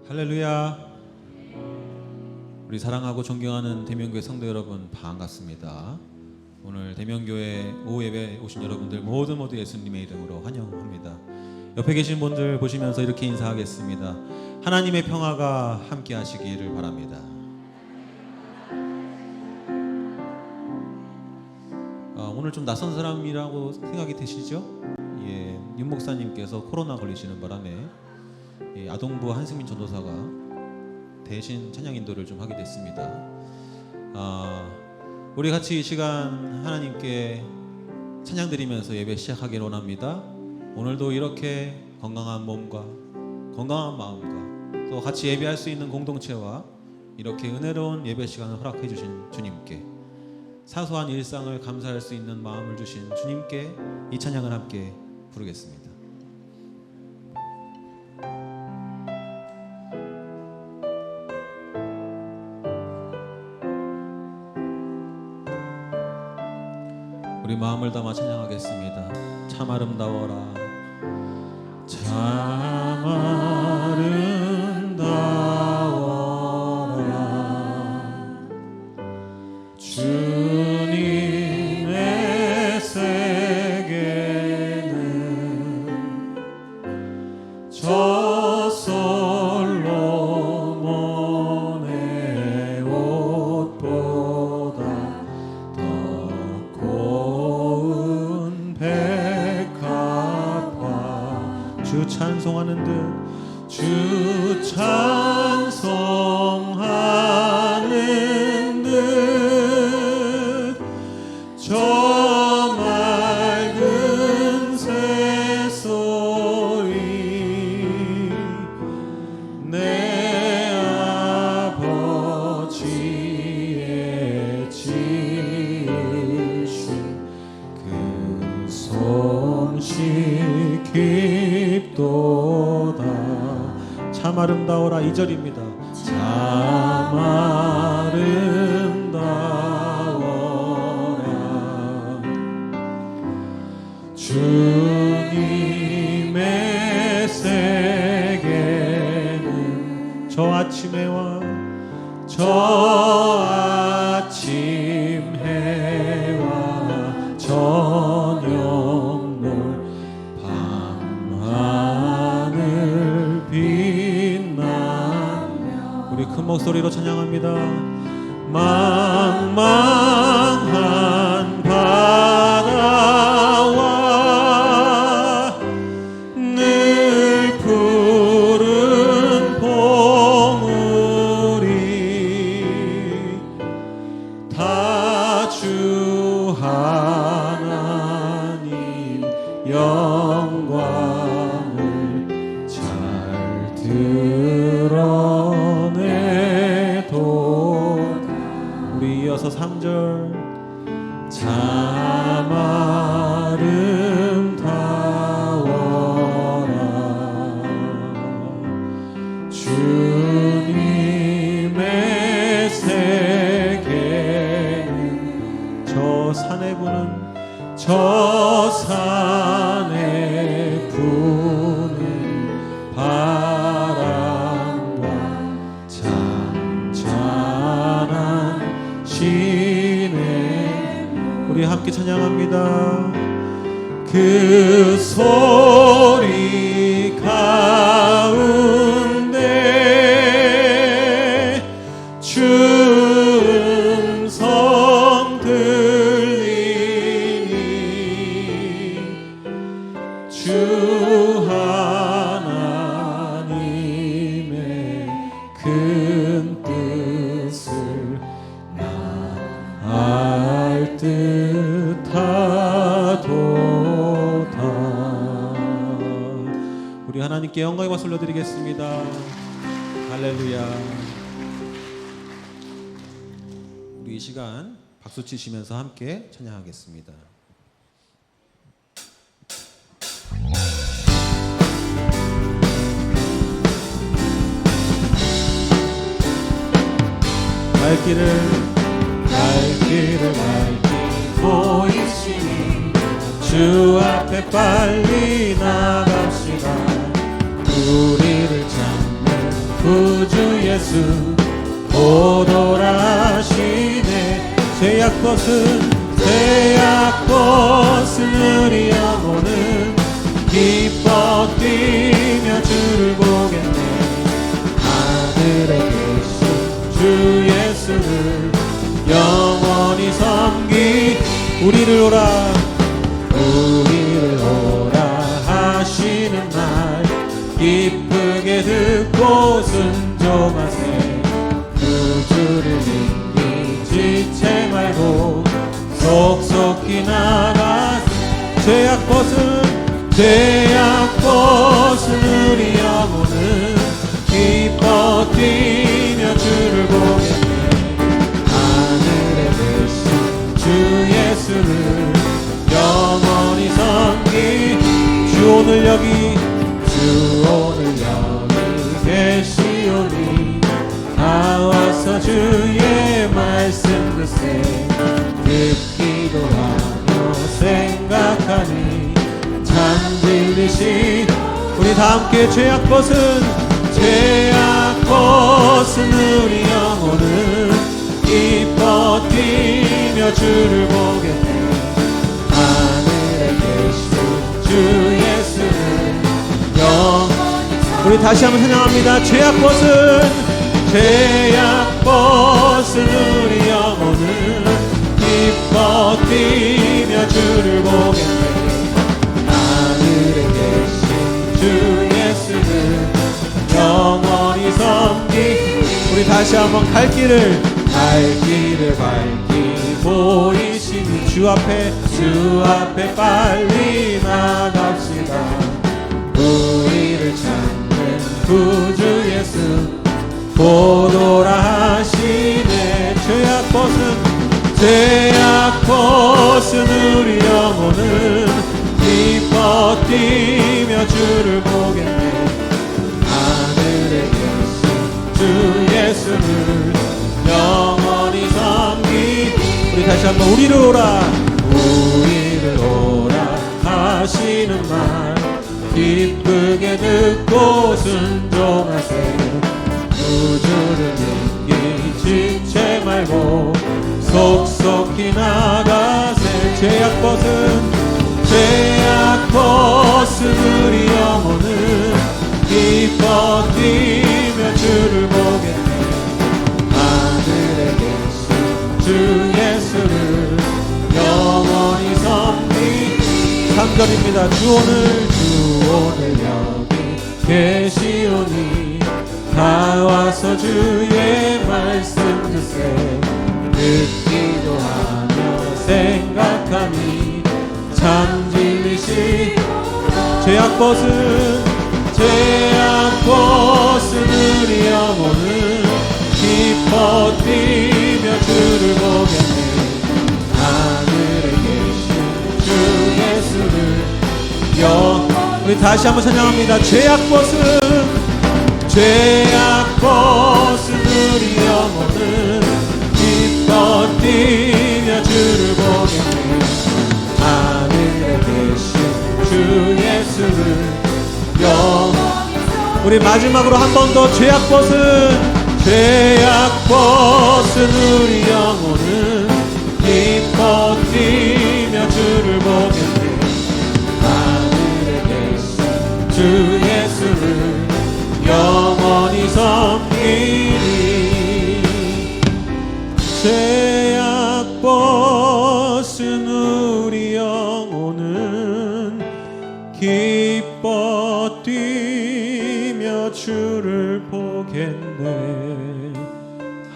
할렐루야. 우리 사랑하고 존경하는 대명교회 성도 여러분 반갑습니다. 오늘 대명교회 오후 예배 오신 여러분들 모두 예수님의 이름으로 환영합니다. 옆에 계신 분들 보시면서 이렇게 인사하겠습니다. 하나님의 평화가 함께 하시기를 바랍니다. 오늘 좀 낯선 사람이라고 생각이 되시죠? 윤 목사님께서 코로나 걸리시는 바람에 아동부 한승민 전도사가 대신 찬양 인도를 좀 하게 됐습니다. 우리 같이 이 시간 하나님께 찬양 드리면서 예배 시작하기를 원합니다. 오늘도 이렇게 건강한 몸과 건강한 마음과 또 같이 예배할 수 있는 공동체와 이렇게 은혜로운 예배 시간을 허락해 주신 주님께, 사소한 일상을 감사할 수 있는 마음을 주신 주님께 이 찬양을 함께 부르겠습니다. 우리 마음을 담아 찬양하겠습니다. 참 아름다워라. 참 아름다워라. 주님의 세계는 저 솔로몬의 옷보다 더 고운 백합화. 주 찬송하는 듯 주 찬송하는 듯 저 맑은 새소리 내 아버지의 지으신 그 솜씨 깊도다. 참 아름다워라 2절입니다. 참 아름다워라. 주님의 세계는 저 아침 해와 저 아침 해와 저녁 놀 밤하늘 빛나며. 우리 큰 목소리로 찬양합니다. 망망한 바다와 늘 푸른 봉우리 다 주 하나님 영광을 잘 드러내도다. 우리 이어서 3절. 참 아름다워라. 주님의 세계는 저 산에 부는 저 산에 부는 바람과 잔잔한 시내. 우리 함께 찬양합니다. 그 소리 가운데 주 음성 들리니 주 하나님의 큰 뜻을 알 듯하도다. 우리 하나님께 영광의 박수 올려드리겠습니다. 할렐루야. 우리 이 시간 박수 치시면서 함께 찬양하겠습니다. 갈 길을 보이시니 주 앞에 빨리 나갑시다. 우리를 찾는 구주 예수 보도라시네. 제약벗은 우리 영혼은 기뻐 뛰며 주를 보겠네. 하늘에 계신 주 예수를 영원히 섬기 우리를 오라 하시는 말 기쁘게 듣고 순종하세. 구주를 믿기 지체 말고 속속히 나가세. 제약벗은 우리 영혼은 기뻐 뛰며 주를 보겠네. 하늘에 계신 주 예수를 영원히 섬기 주 오늘 여기 계시오니 나와서 주의 말씀 듣세. 듣기도 하며 생각하니 참 들리시. 우리 다 함께 제약벗은 우리 영혼은 기뻐 뛰며 주를 보겠네. 하늘에 계신 주 예수는 우리 다시 한번 찬양합니다. 제약벗은 우리 영혼은 기뻐 뛰며 주를 보겠네. 하늘에 계신 주 예수는 영원히 섬기. 우리 다시 한번 갈 길을 밝히 보이시니 주 앞에 빨리 나갑시다. 우리를 찾는 구주 예수 보도라 하시네. 제약벗은 우리 영혼은 기뻐 뛰며 주를 보겠네. 하늘에 계신 주 예수를 영원히 섬기. 우리 다시 한번 우리를 오라 하시는 말 기쁘게 듣고 순종하세. 구주를 믿기 지체 말고 속속히 나가세. 제약벗은 우리 영혼은 기뻐 뛰며 주를 보겠네. 하늘에 계신 주 예수를 영원히 섬기. 3절입니다. 주 오늘 여기 계시오니 나와서 주의 말씀 듣세. 듣기도 하며 생각하니 참 진리시. 제약벗은 우리 영혼은 기뻐 뛰며 주를 보겠네. 하늘에 계신 주 예수를 우리 다시 한번 찬양합니다. 제약벗은 우리 영혼은 기뻐 뛰며 주를 보겠네. 하늘에 계신 주 예수를 우리 마지막으로 한 번 더 제약벗은 우리 영혼은 기뻐 뛰며 주를 보겠네. 주 예수를 영원히 섬기리. 제약벗은 우리 영혼은 기뻐 뛰며 주를 보겠네.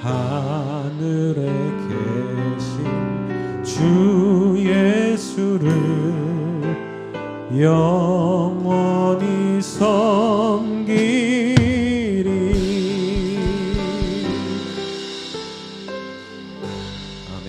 하늘에 계신 주 예수를 영원히 섬기리. 아멘.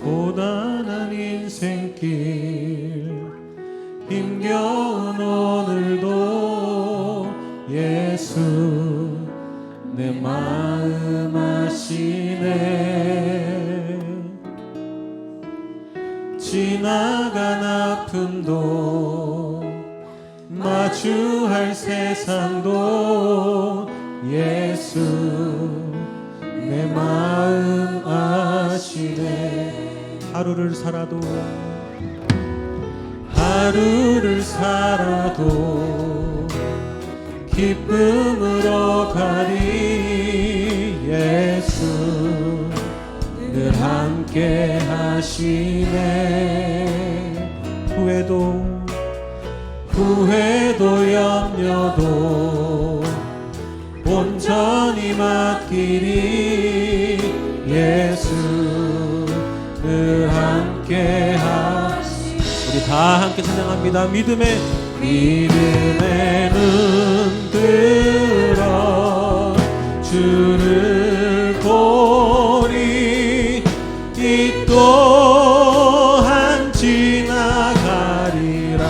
고단한 인생길 힘겨운 오늘 아픔도 마주할 세상도 예수 내 마음 아시네. 하루를 살아도 기쁨으로 가리. 예수 늘 함께 하시네. 후회도 염려도 온전히 맡기리. 예수 늘 함께 하시네. 우리 다 함께 찬양합니다. 믿음의 눈 들어 주를 보리. 이 또한 지나가리라.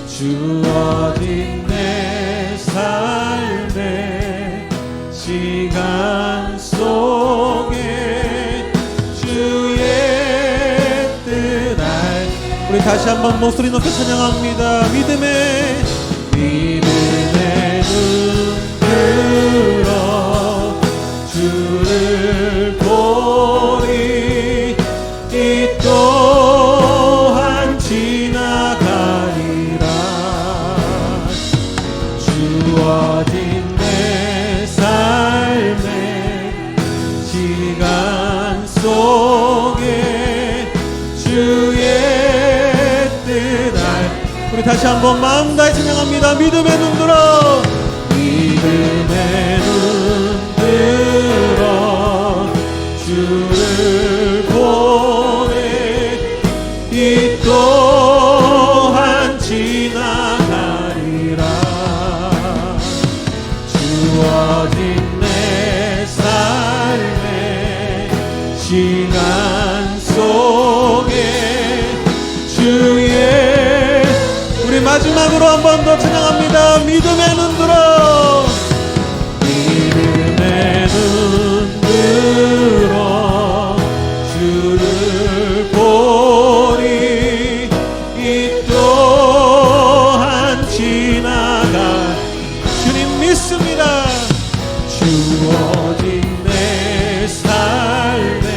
주어진 내 삶의 시간 속에 주의 뜻 알. 우리 다시 한번 목소리 높여 찬양합니다. 믿음의 눈 들어 주를 보리. 이 또한 지나가리라. 주어진 내 삶의 시간 속에 주의 뜻 알. 우리 다시 한번 마음 다해 찬양합니다. 믿음의 눈 들어 주를 보내. 이 또한 지나가리라. 주어진 내 삶의 시간 속에 주의. 우리 마지막으로 한 번 더 찬양합니다. 믿음의 눈 들어 주를 보리. 이 또한 지나가. 주님 믿습니다. 주어진 내 삶의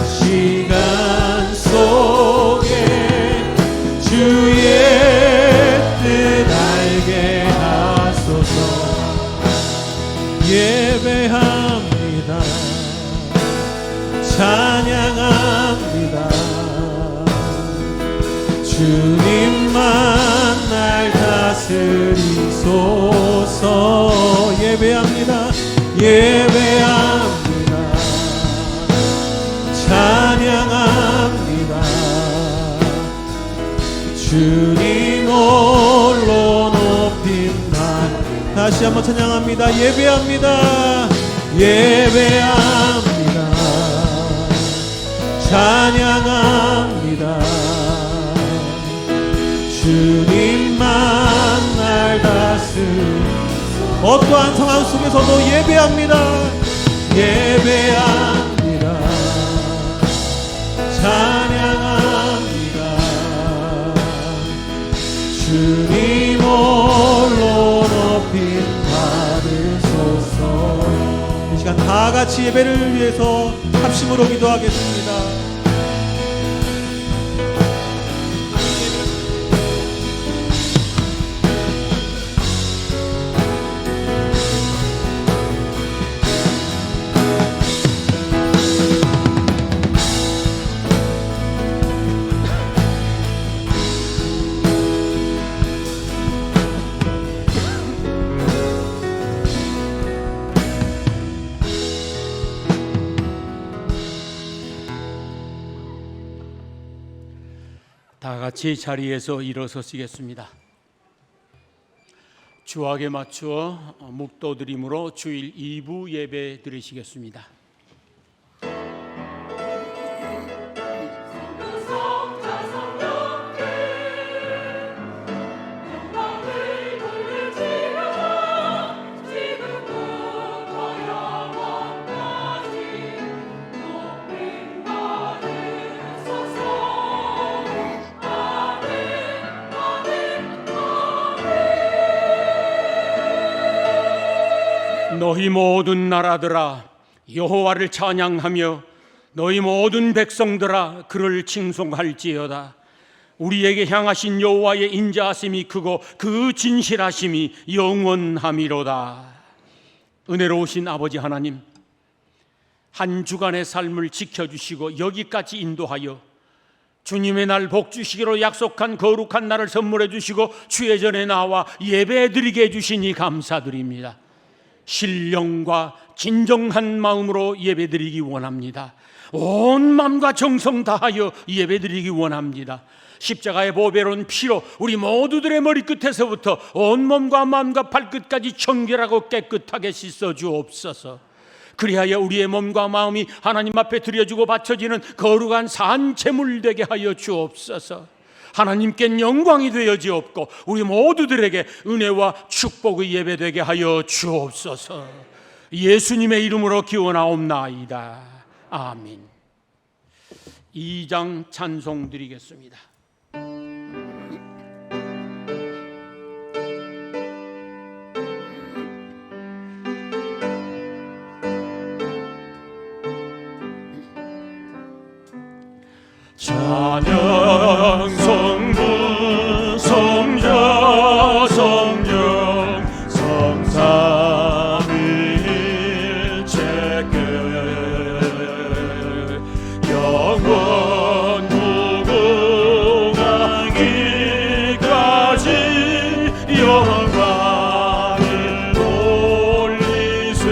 시간 속에 주의 뜻 알게 하소서. 예배합니다. 찬양합니다. 주님만 날 다스리소서. 예배합니다. 찬양합니다. 주님 홀로 높임만. 다시 한번 찬양합니다. 예배합니다. 찬양합니다. 주님만 날 다스리소서. 어떠한 상황 속에서도 예배합니다. 찬양합니다. 주님 홀로 높임 받으소서. 이 시간 다 같이 예배를 위해서 합심으로 기도하겠습니다. 다 같이 자리에서 일어서시겠습니다. 주악에 맞추어 묵도드림으로 주일 2부 예배 드리시겠습니다. 너희 모든 나라들아 여호와를 찬양하며 너희 모든 백성들아 그를 칭송할지어다. 우리에게 향하신 여호와의 인자하심이 크고 그 진실하심이 영원함이로다. 은혜로우신 아버지 하나님, 한 주간의 삶을 지켜주시고 여기까지 인도하여 주님의 날 복주시기로 약속한 거룩한 날을 선물해 주시고 주의 전에 나와 예배드리게 해주시니 감사드립니다. 신령과 진정한 마음으로 예배드리기 원합니다. 온 마음과 정성 다하여 예배드리기 원합니다. 십자가의 보배로운 피로 우리 모두들의 머리끝에서부터 온몸과 마음과 발끝까지 청결하고 깨끗하게 씻어 주옵소서. 그리하여 우리의 몸과 마음이 하나님 앞에 드려지고 바쳐지는 거룩한 산 제물 되게 하여 주옵소서. 하나님께 영광이 되어지옵고 우리 모두들에게 은혜와 축복의 예배 되게 하여 주옵소서. 예수님의 이름으로 기원하옵나이다. 아멘. 2장 찬송 드리겠습니다. 찬양 성부 성자 성령 성삼위일체께 영원 무궁하기까지 영광을 돌리세.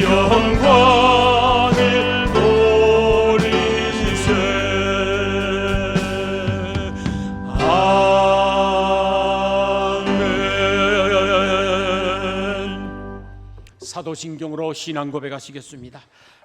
영광을 사도신경으로 신앙 고백하시겠습니다.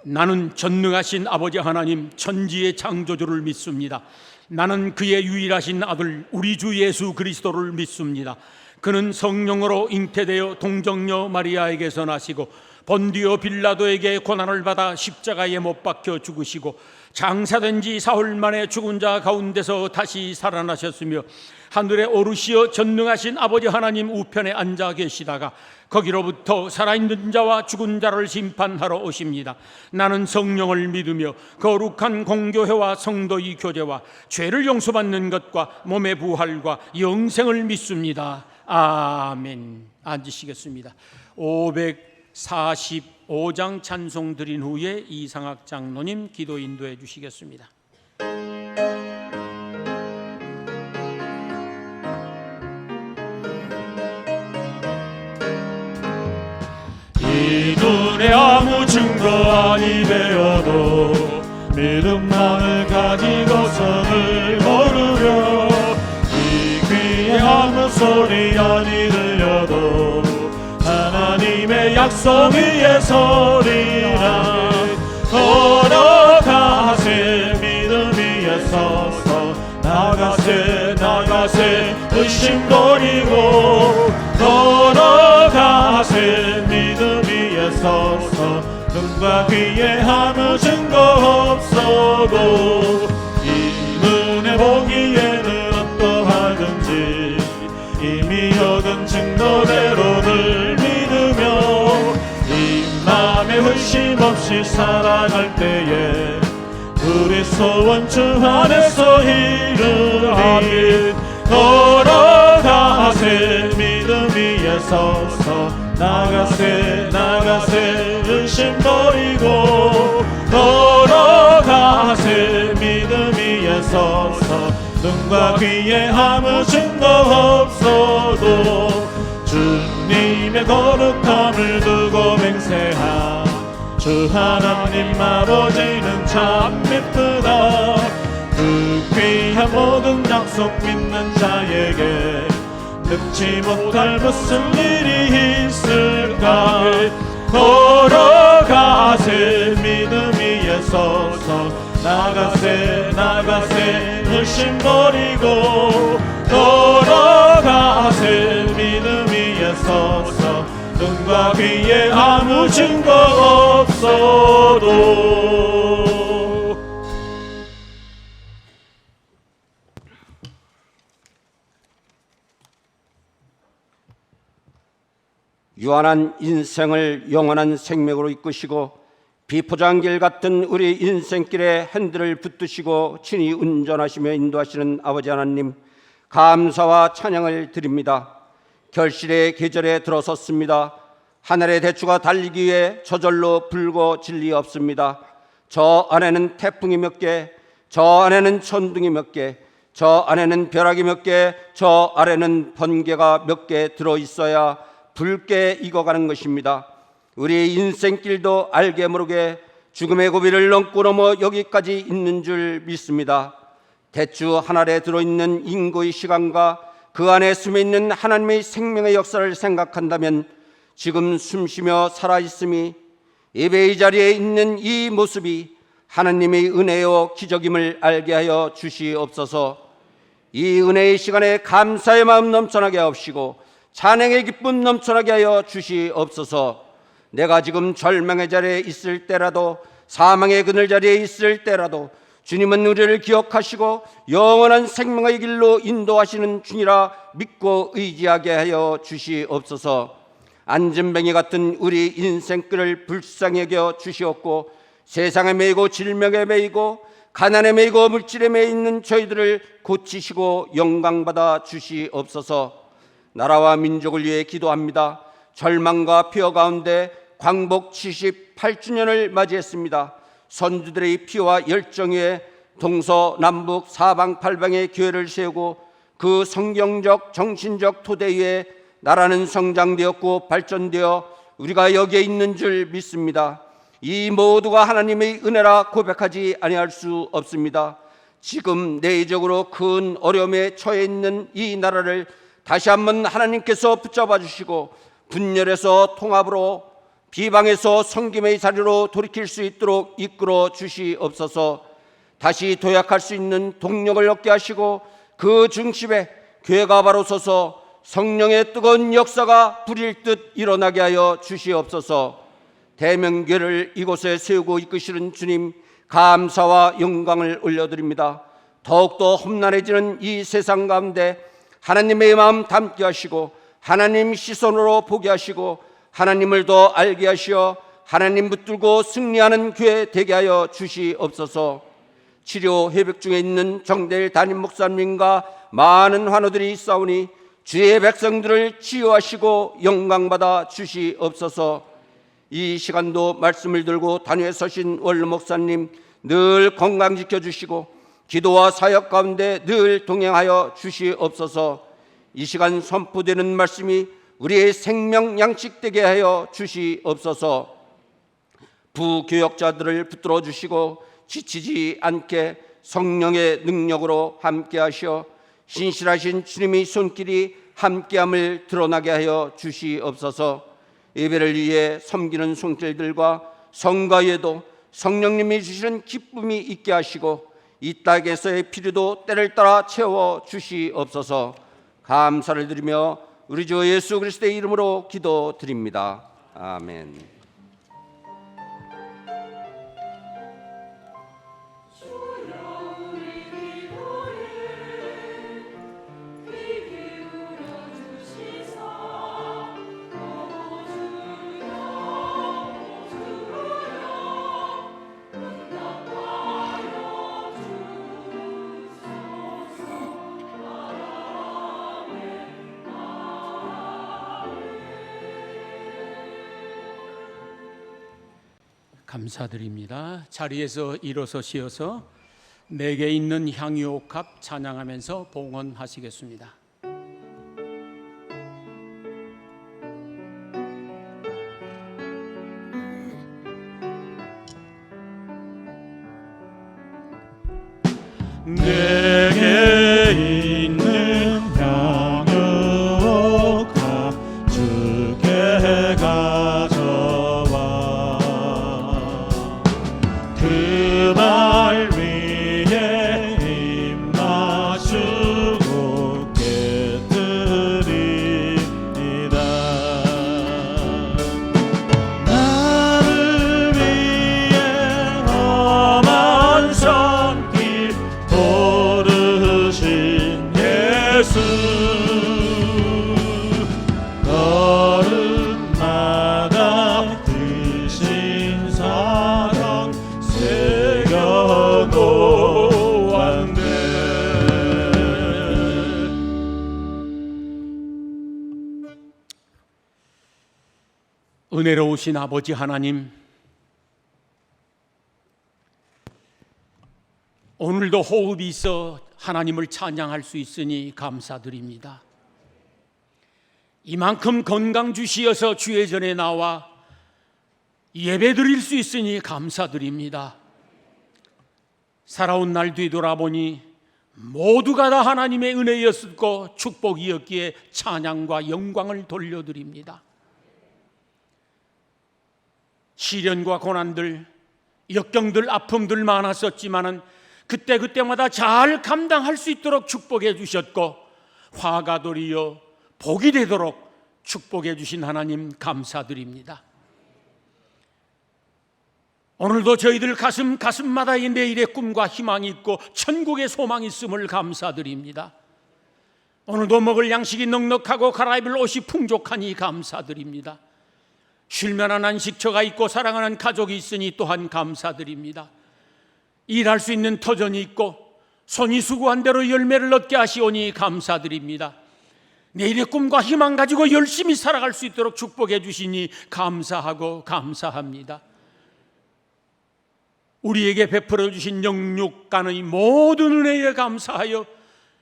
나는 전능하신 아버지 하나님 천지의 창조주를 믿습니다. 나는 그의 유일하신 아들 우리 주 예수 그리스도를 믿습니다. 그는 성령으로 잉태되어 동정녀 마리아에게서 나시고 본디오 빌라도에게 고난을 받아 십자가에 못 박혀 죽으시고 장사된 지 사흘 만에 죽은 자 가운데서 다시 살아나셨으며 하늘에 오르시어 전능하신 아버지 하나님 우편에 앉아 계시다가 거기로부터 살아있는 자와 죽은 자를 심판하러 오십니다. 나는 성령을 믿으며 거룩한 공교회와 성도의 교제와 죄를 용서받는 것과 몸의 부활과 영생을 믿습니다. 아멘. 앉으시겠습니다. 545장 찬송 드린 후에 이상학 장로님 기도 인도해 주시겠습니다. 이 눈에 아무 증거 아니 되어도 믿음만을 가지고서는 걸으려 이 귀에 아무 소리 아니 들려도 하나님의 약속 위에 서리라. 걸어가세 믿음 위에 서서 나가세 나가세 의심 버리고 걸어가세 믿음 위에 서서 눈과 귀에 아무 증거 없어도 이 눈에 보기에는 어떠하든지 이미 얻은 증거대로 늘 믿으며 이 맘에 의심 없이 살아갈 때에 우리 소원 주 안에서 이루리. 걸어가세 믿음 위에 서서 나가세 나가세 의심 버리고 걸어가세 믿음 위에 서서 눈과 귀에 아무 증거 없어도 주님의 거룩함을 두고 맹세하. 주 하나님 아버지는 참 미쁘다. 그 귀한 모든 약속 믿는 자에게 늙지 못할 무슨 일이 있을까. 걸어가세 믿음 위에 서서 나가세 나가세 의심 버리고 걸어가세 믿음 위에 서서 눈과 귀에 아무 증거 없어도. 유한한 인생을 영원한 생명으로 이끄시고 비포장길 같은 우리 인생길에 핸들을 붙드시고 친히 운전하시며 인도하시는 아버지 하나님, 감사와 찬양을 드립니다. 결실의 계절에 들어섰습니다. 하늘의 대추가 달리기 위해 저절로 불고 진리 없습니다. 저 안에는 태풍이 몇 개, 저 안에는 천둥이 몇 개, 저 안에는 벼락이 몇 개, 저 아래는 번개가 몇 개 들어있어야 붉게 익어가는 것입니다. 우리의 인생길도 알게 모르게 죽음의 고비를 넘고 넘어 여기까지 있는 줄 믿습니다. 대추 한 알에 들어있는 인고의 시간과 그 안에 숨어있는 하나님의 생명의 역사를 생각한다면 지금 숨쉬며 살아있음이 예배의 자리에 있는 이 모습이 하나님의 은혜요 기적임을 알게 하여 주시옵소서. 이 은혜의 시간에 감사의 마음 넘쳐나게 하옵시고 찬양의 기쁨 넘쳐나게 하여 주시옵소서. 내가 지금 절망의 자리에 있을 때라도, 사망의 그늘 자리에 있을 때라도 주님은 우리를 기억하시고 영원한 생명의 길로 인도하시는 중이라 믿고 의지하게 하여 주시옵소서. 안전뱅이 같은 우리 인생길을 불쌍히 여겨 주시옵고 세상에 매이고 질병에 매이고 가난에 매이고 물질에 매여 있는 저희들을 고치시고 영광받아 주시옵소서. 나라와 민족을 위해 기도합니다. 절망과 피어 가운데 광복 78주년을 맞이했습니다. 선주들의 피와 열정 위에 동서남북 사방팔방의 교회를 세우고 그 성경적 정신적 토대 위에 나라는 성장되었고 발전되어 우리가 여기에 있는 줄 믿습니다. 이 모두가 하나님의 은혜라 고백하지 아니할 수 없습니다. 지금 내적으로 큰 어려움에 처해 있는 이 나라를 다시 한번 하나님께서 붙잡아 주시고 분열에서 통합으로, 비방에서 섬김의 자리로 돌이킬 수 있도록 이끌어 주시옵소서. 다시 도약할 수 있는 동력을 얻게 하시고 그 중심에 교회가 바로 서서 성령의 뜨거운 역사가 불일 듯 일어나게 하여 주시옵소서. 대명교회를 이곳에 세우고 이끄시는 주님, 감사와 영광을 올려드립니다. 더욱더 험난해지는 이 세상 가운데 하나님의 마음 담게 하시고 하나님 시선으로 보게 하시고 하나님을 더 알게 하시어 하나님 붙들고 승리하는 교회 되게 하여 주시옵소서. 치료 회복 중에 있는 정대일 담임 목사님과 많은 환우들이 있사오니 주의 백성들을 치유하시고 영광받아 주시옵소서. 이 시간도 말씀을 들고 단위에 서신 원로 목사님 늘 건강 지켜주시고 기도와 사역 가운데 늘 동행하여 주시옵소서. 이 시간 선포되는 말씀이 우리의 생명 양식되게 하여 주시옵소서. 부교역자들을 붙들어 주시고 지치지 않게 성령의 능력으로 함께 하시어 신실하신 주님의 손길이 함께함을 드러나게 하여 주시옵소서. 예배를 위해 섬기는 손길들과 성가에도 성령님이 주시는 기쁨이 있게 하시고 이 땅에서의 필요도 때를 따라 채워 주시옵소서. 감사를 드리며 우리 주 예수 그리스도의 이름으로 기도드립니다. 아멘. 감사드립니다. 자리에서 일어서시어서 내게 있는 향유옥합 찬양하면서 봉헌하시겠습니다. 내게 있는 향유옥합 주께 가져와 그 말 위에 입 맞추고 은혜로우신 아버지 하나님, 오늘도 호흡이 있어 하나님을 찬양할 수 있으니 감사드립니다. 이만큼 건강 주시어서 주의 전에 나와 예배 드릴 수 있으니 감사드립니다. 살아온 날 뒤돌아보니 모두가 다 하나님의 은혜였고 축복이었기에 찬양과 영광을 돌려드립니다. 시련과 고난들, 역경들, 아픔들 많았었지만은 그때마다 잘 감당할 수 있도록 축복해 주셨고 화가 도리어 복이 되도록 축복해 주신 하나님 감사드립니다. 오늘도 저희들 가슴마다 이 내일의 꿈과 희망이 있고 천국의 소망이 있음을 감사드립니다. 오늘도 먹을 양식이 넉넉하고 갈아입을 옷이 풍족하니 감사드립니다. 쉴만한 안식처가 있고 사랑하는 가족이 있으니 또한 감사드립니다. 일할 수 있는 터전이 있고 손이 수고한 대로 열매를 얻게 하시오니 감사드립니다. 내일의 꿈과 희망 가지고 열심히 살아갈 수 있도록 축복해 주시니 감사하고 감사합니다. 우리에게 베풀어 주신 영육간의 모든 은혜에 감사하여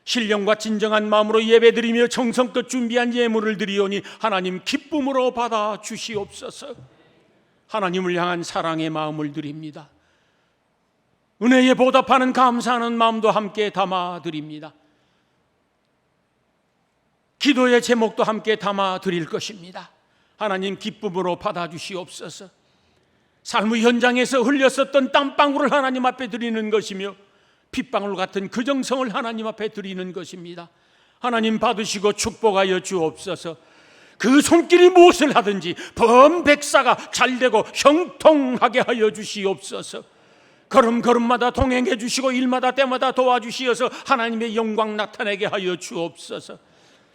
신령과 진정한 마음으로 예배드리며 정성껏 준비한 예물을 드리오니 하나님 기쁨으로 받아 주시옵소서. 하나님을 향한 사랑의 마음을 드립니다. 은혜에 보답하는 감사하는 마음도 함께 담아 드립니다. 기도의 제목도 함께 담아 드릴 것입니다. 하나님 기쁨으로 받아 주시옵소서. 삶의 현장에서 흘렸었던 땀방울을 하나님 앞에 드리는 것이며 핏방울 같은 그 정성을 하나님 앞에 드리는 것입니다. 하나님 받으시고 축복하여 주옵소서. 그 손길이 무엇을 하든지 범백사가 잘되고 형통하게 하여 주시옵소서. 걸음걸음마다 동행해 주시고 일마다 때마다 도와주시어서 하나님의 영광 나타내게 하여 주옵소서.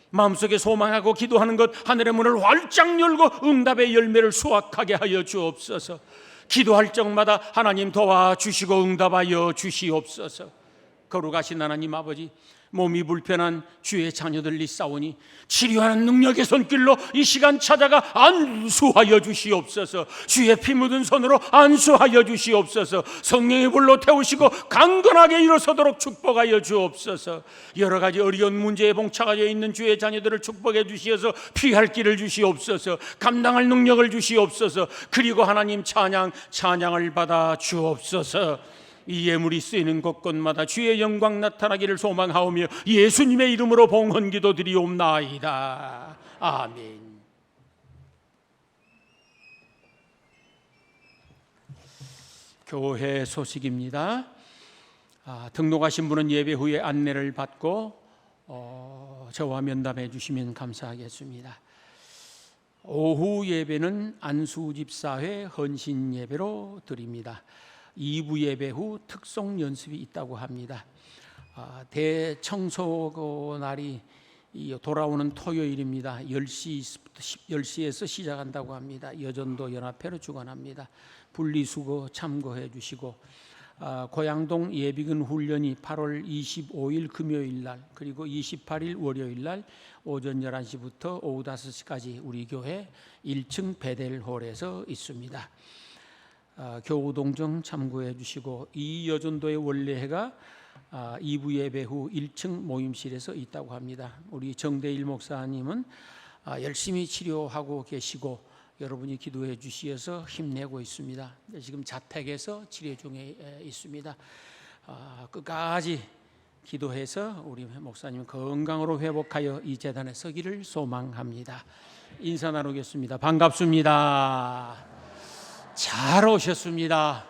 마음속에 소망하고 기도하는 것 하늘의 문을 활짝 열고 응답의 열매를 수확하게 하여 주옵소서. 기도할 적마다 하나님 도와주시고 응답하여 주시옵소서. 거룩하신 하나님 아버지, 몸이 불편한 주의 자녀들 있사오니 치료하는 능력의 손길로 이 시간 찾아가 안수하여 주시옵소서. 주의 피 묻은 손으로 안수하여 주시옵소서. 성령의 불로 태우시고 강건하게 일어서도록 축복하여 주옵소서. 여러 가지 어려운 문제에 봉착하여 있는 주의 자녀들을 축복해 주시어서 피할 길을 주시옵소서. 감당할 능력을 주시옵소서. 그리고 하나님 찬양을 받아 주옵소서. 이 예물이 쓰이는 곳곳마다 주의 영광 나타나기를 소망하오며 예수님의 이름으로 봉헌기도 드리옵나이다. 아멘. 교회 소식입니다. 등록하신 분은 예배 후에 안내를 받고 저와 면담해 주시면 감사하겠습니다. 오후 예배는 안수집사회 헌신 예배로 드립니다. 2부 예배 후 특송 연습이 있다고 합니다. 대청소 날이 돌아오는 토요일입니다. 10시에서 시작한다고 합니다. 여전도 연합회로 주관합니다. 분리수거 참고해 주시고 고양동 예비군 훈련이 8월 25일 금요일 날 그리고 28일 월요일 날 오전 11시부터 오후 5시까지 우리 교회 1층 베델홀에서 있습니다. 교우동정 참고해 주시고 이 여전도의 원래회가 2부 예배 후 1층 모임실에서 있다고 합니다. 우리 정대일 목사님은 열심히 치료하고 계시고 여러분이 기도해 주시어서 힘내고 있습니다. 지금 자택에서 치료 중에 있습니다. 끝까지 기도해서 우리 목사님 건강으로 회복하여 이 재단에 서기를 소망합니다. 인사 나누겠습니다. 반갑습니다. 잘 오셨습니다.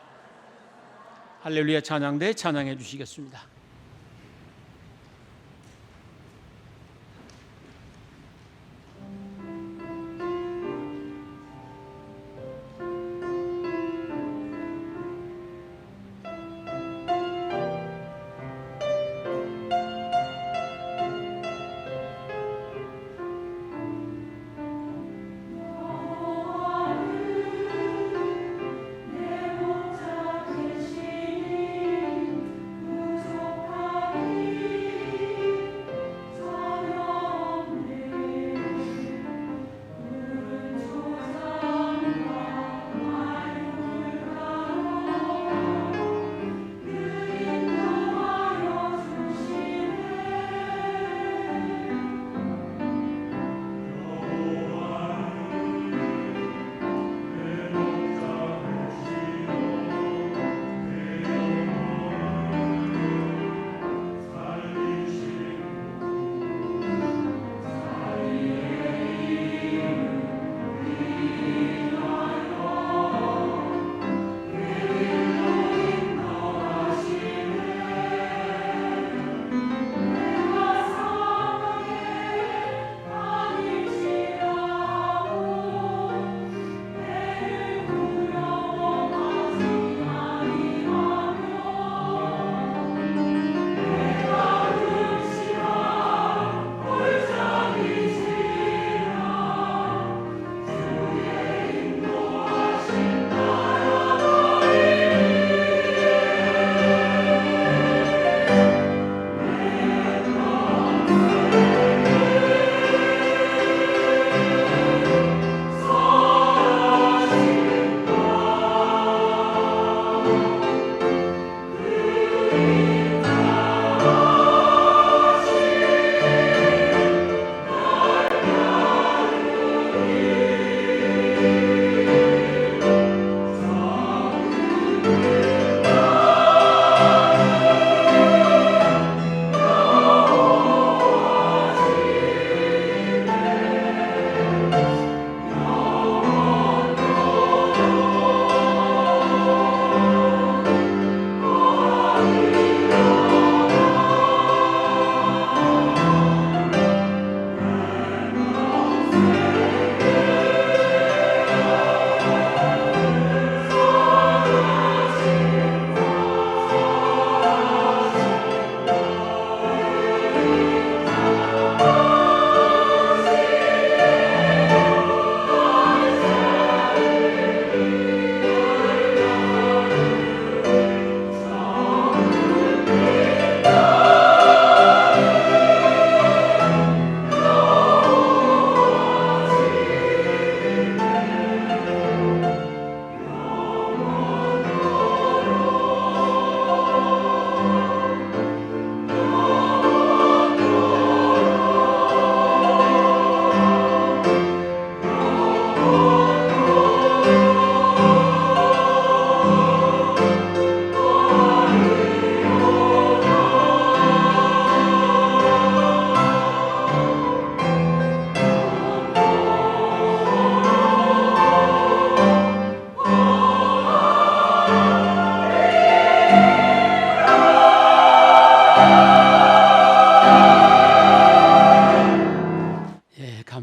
할렐루야 찬양대 찬양해 주시겠습니다. 내 목자 계시니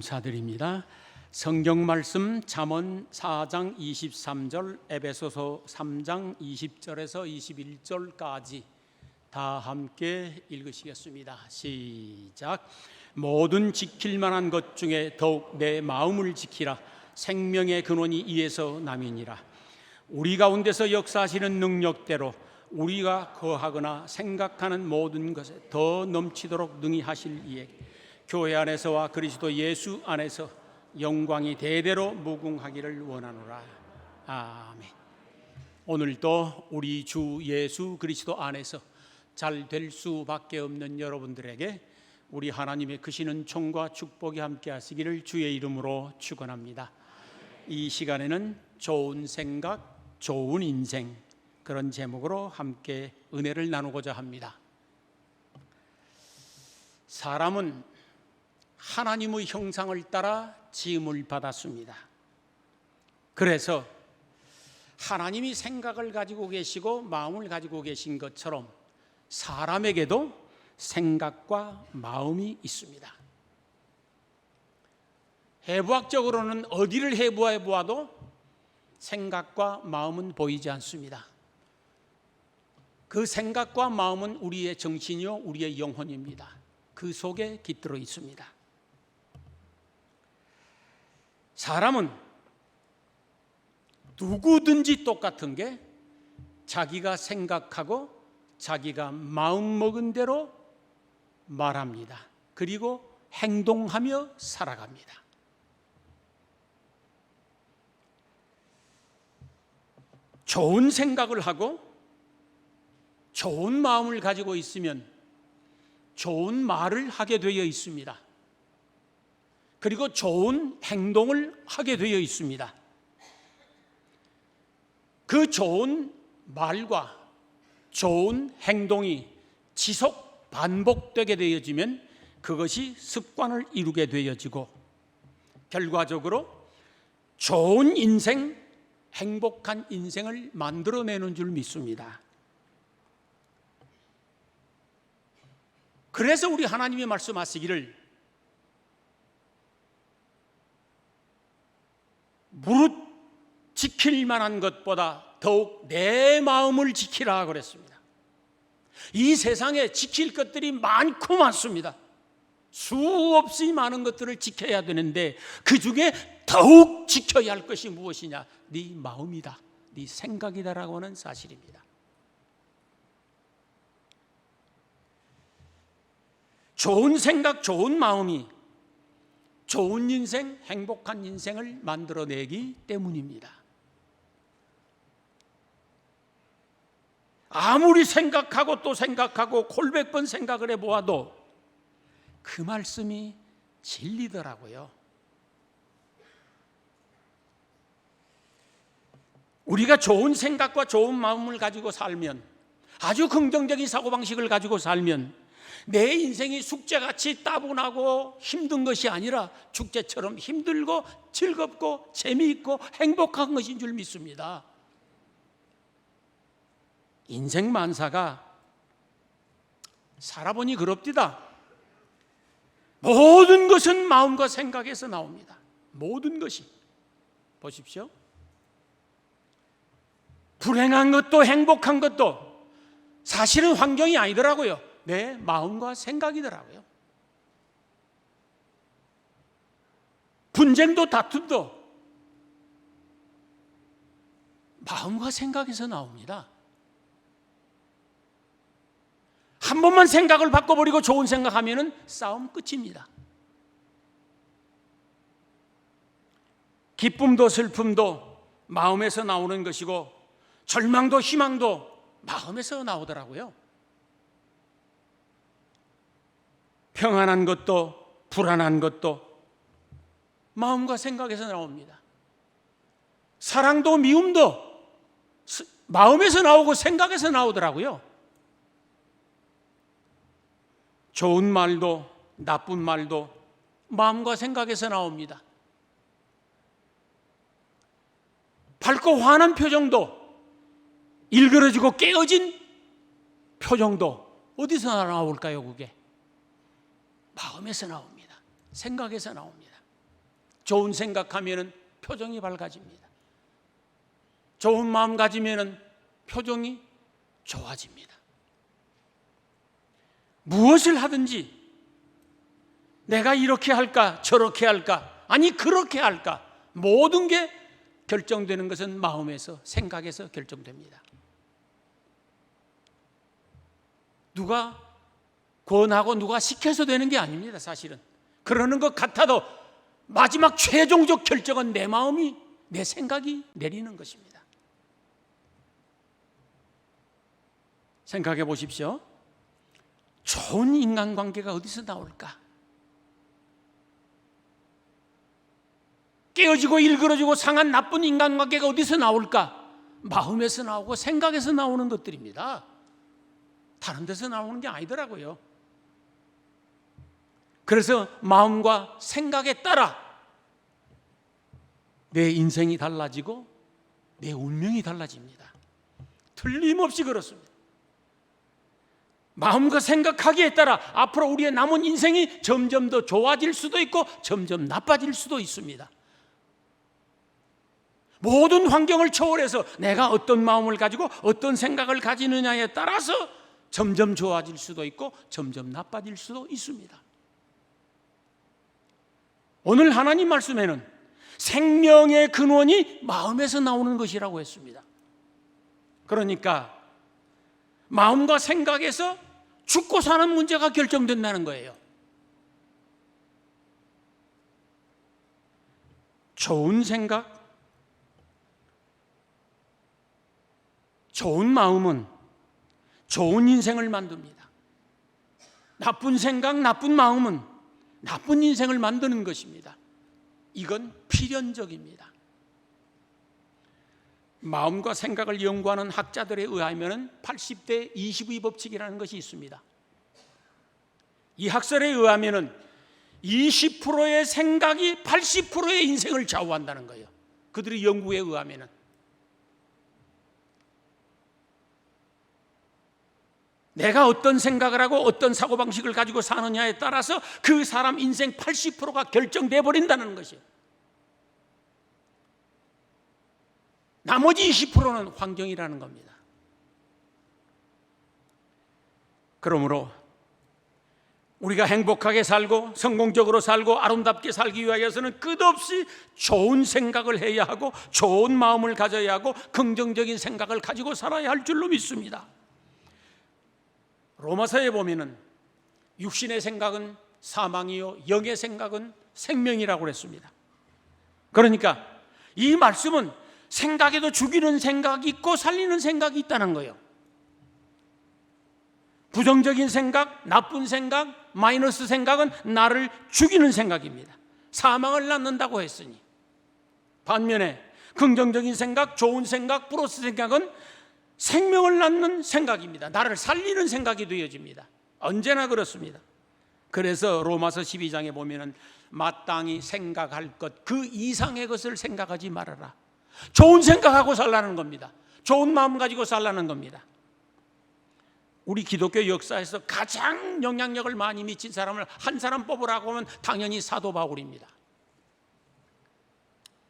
감사드립니다. 성경 말씀 잠언 4장 23절, 에베소서 3장 20절에서 21절까지 다 함께 읽으시겠습니다. 시작. 모든 지킬 만한 것 중에 더욱 내 마음을 지키라. 생명의 근원이 이에서 남이니라. 우리 가운데서 역사하시는 능력대로 우리가 거하거나 생각하는 모든 것에 더 넘치도록 능히 하실 이에 교회 안에서와 그리스도 예수 안에서 영광이 대대로 무궁하기를 원하노라. 아멘. 오늘도 우리 주 예수 그리스도 안에서 잘 될 수밖에 없는 여러분들에게 우리 하나님의 크시는 총과 축복이 함께 하시기를 주의 이름으로 축원합니다. 이 시간에는 좋은 생각, 좋은 인생, 그런 제목으로 함께 은혜를 나누고자 합니다. 사람은 하나님의 형상을 따라 지음을 받았습니다. 그래서 하나님이 생각을 가지고 계시고 마음을 가지고 계신 것처럼 사람에게도 생각과 마음이 있습니다. 해부학적으로는 어디를 해부해 보아도 생각과 마음은 보이지 않습니다. 그 생각과 마음은 우리의 정신이요 우리의 영혼입니다. 그 속에 깃들어 있습니다. 사람은 누구든지 똑같은 게 자기가 생각하고 자기가 마음먹은 대로 말합니다. 그리고 행동하며 살아갑니다. 좋은 생각을 하고 좋은 마음을 가지고 있으면 좋은 말을 하게 되어 있습니다. 그리고 좋은 행동을 하게 되어 있습니다. 그 좋은 말과 좋은 행동이 지속 반복되게 되어지면 그것이 습관을 이루게 되어지고 결과적으로 좋은 인생, 행복한 인생을 만들어내는 줄 믿습니다. 그래서 우리 하나님이 말씀하시기를 무릇 지킬 만한 것보다 더욱 내 마음을 지키라 그랬습니다. 이 세상에 지킬 것들이 많고 많습니다. 수없이 많은 것들을 지켜야 되는데 그 중에 더욱 지켜야 할 것이 무엇이냐? 네 마음이다, 네 생각이다라고 하는 사실입니다. 좋은 생각, 좋은 마음이 좋은 인생, 행복한 인생을 만들어내기 때문입니다. 아무리 생각하고 또 생각하고 골백 번 생각을 해보아도 그 말씀이 진리더라고요. 우리가 좋은 생각과 좋은 마음을 가지고 살면, 아주 긍정적인 사고방식을 가지고 살면 내 인생이 숙제같이 따분하고 힘든 것이 아니라 축제처럼 힘들고 즐겁고 재미있고 행복한 것인 줄 믿습니다. 인생 만사가 살아보니 그럽디다. 모든 것은 마음과 생각에서 나옵니다. 모든 것이. 보십시오. 불행한 것도 행복한 것도 사실은 환경이 아니더라고요. 내 마음과 생각이더라고요. 분쟁도 다툼도 마음과 생각에서 나옵니다. 한 번만 생각을 바꿔버리고 좋은 생각하면 싸움 끝입니다. 기쁨도 슬픔도 마음에서 나오는 것이고 절망도 희망도 마음에서 나오더라고요. 평안한 것도 불안한 것도 마음과 생각에서 나옵니다. 사랑도 미움도 마음에서 나오고 생각에서 나오더라고요. 좋은 말도 나쁜 말도 마음과 생각에서 나옵니다. 밝고 환한 표정도 일그러지고 깨어진 표정도 어디서 나올까요? 그게 마음에서 나옵니다. 생각에서 나옵니다. 좋은 생각하면은 표정이 밝아집니다. 좋은 마음 가지면은 표정이 좋아집니다. 무엇을 하든지 내가 이렇게 할까 저렇게 할까 아니 그렇게 할까 모든 게 결정되는 것은 마음에서 생각에서 결정됩니다. 누가 권하고 누가 시켜서 되는 게 아닙니다. 사실은 그러는 것 같아도 마지막 최종적 결정은 내 마음이 내 생각이 내리는 것입니다. 생각해 보십시오. 좋은 인간관계가 어디서 나올까? 깨어지고 일그러지고 상한 나쁜 인간관계가 어디서 나올까? 마음에서 나오고 생각에서 나오는 것들입니다. 다른 데서 나오는 게 아니더라고요. 그래서 마음과 생각에 따라 내 인생이 달라지고 내 운명이 달라집니다. 틀림없이 그렇습니다. 마음과 생각하기에 따라 앞으로 우리의 남은 인생이 점점 더 좋아질 수도 있고 점점 나빠질 수도 있습니다. 모든 환경을 초월해서 내가 어떤 마음을 가지고 어떤 생각을 가지느냐에 따라서 점점 좋아질 수도 있고 점점 나빠질 수도 있습니다. 오늘 하나님 말씀에는 생명의 근원이 마음에서 나오는 것이라고 했습니다. 그러니까 마음과 생각에서 죽고 사는 문제가 결정된다는 거예요. 좋은 생각, 좋은 마음은 좋은 인생을 만듭니다. 나쁜 생각, 나쁜 마음은 나쁜 인생을 만드는 것입니다. 이건 필연적입니다. 마음과 생각을 연구하는 학자들에 의하면 80대 20의 법칙이라는 것이 있습니다. 이 학설에 의하면 20%의 생각이 80%의 인생을 좌우한다는 거예요. 그들의 연구에 의하면. 내가 어떤 생각을 하고 어떤 사고방식을 가지고 사느냐에 따라서 그 사람 인생 80%가 결정돼 버린다는 것이에요. 나머지 20%는 환경이라는 겁니다. 그러므로 우리가 행복하게 살고 성공적으로 살고 아름답게 살기 위해서는 끝없이 좋은 생각을 해야 하고 좋은 마음을 가져야 하고 긍정적인 생각을 가지고 살아야 할 줄로 믿습니다. 로마서에 보면은 육신의 생각은 사망이요 영의 생각은 생명이라고 그랬습니다. 그러니까 이 말씀은 생각에도 죽이는 생각이 있고 살리는 생각이 있다는 거예요. 부정적인 생각, 나쁜 생각, 마이너스 생각은 나를 죽이는 생각입니다. 사망을 낳는다고 했으니. 반면에 긍정적인 생각, 좋은 생각, 플러스 생각은 생명을 낳는 생각입니다. 나를 살리는 생각이 되어집니다. 언제나 그렇습니다. 그래서 로마서 12장에 보면은 마땅히 생각할 것 그 이상의 것을 생각하지 말아라. 좋은 생각하고 살라는 겁니다. 좋은 마음 가지고 살라는 겁니다. 우리 기독교 역사에서 가장 영향력을 많이 미친 사람을 한 사람 뽑으라고 하면 당연히 사도 바울입니다.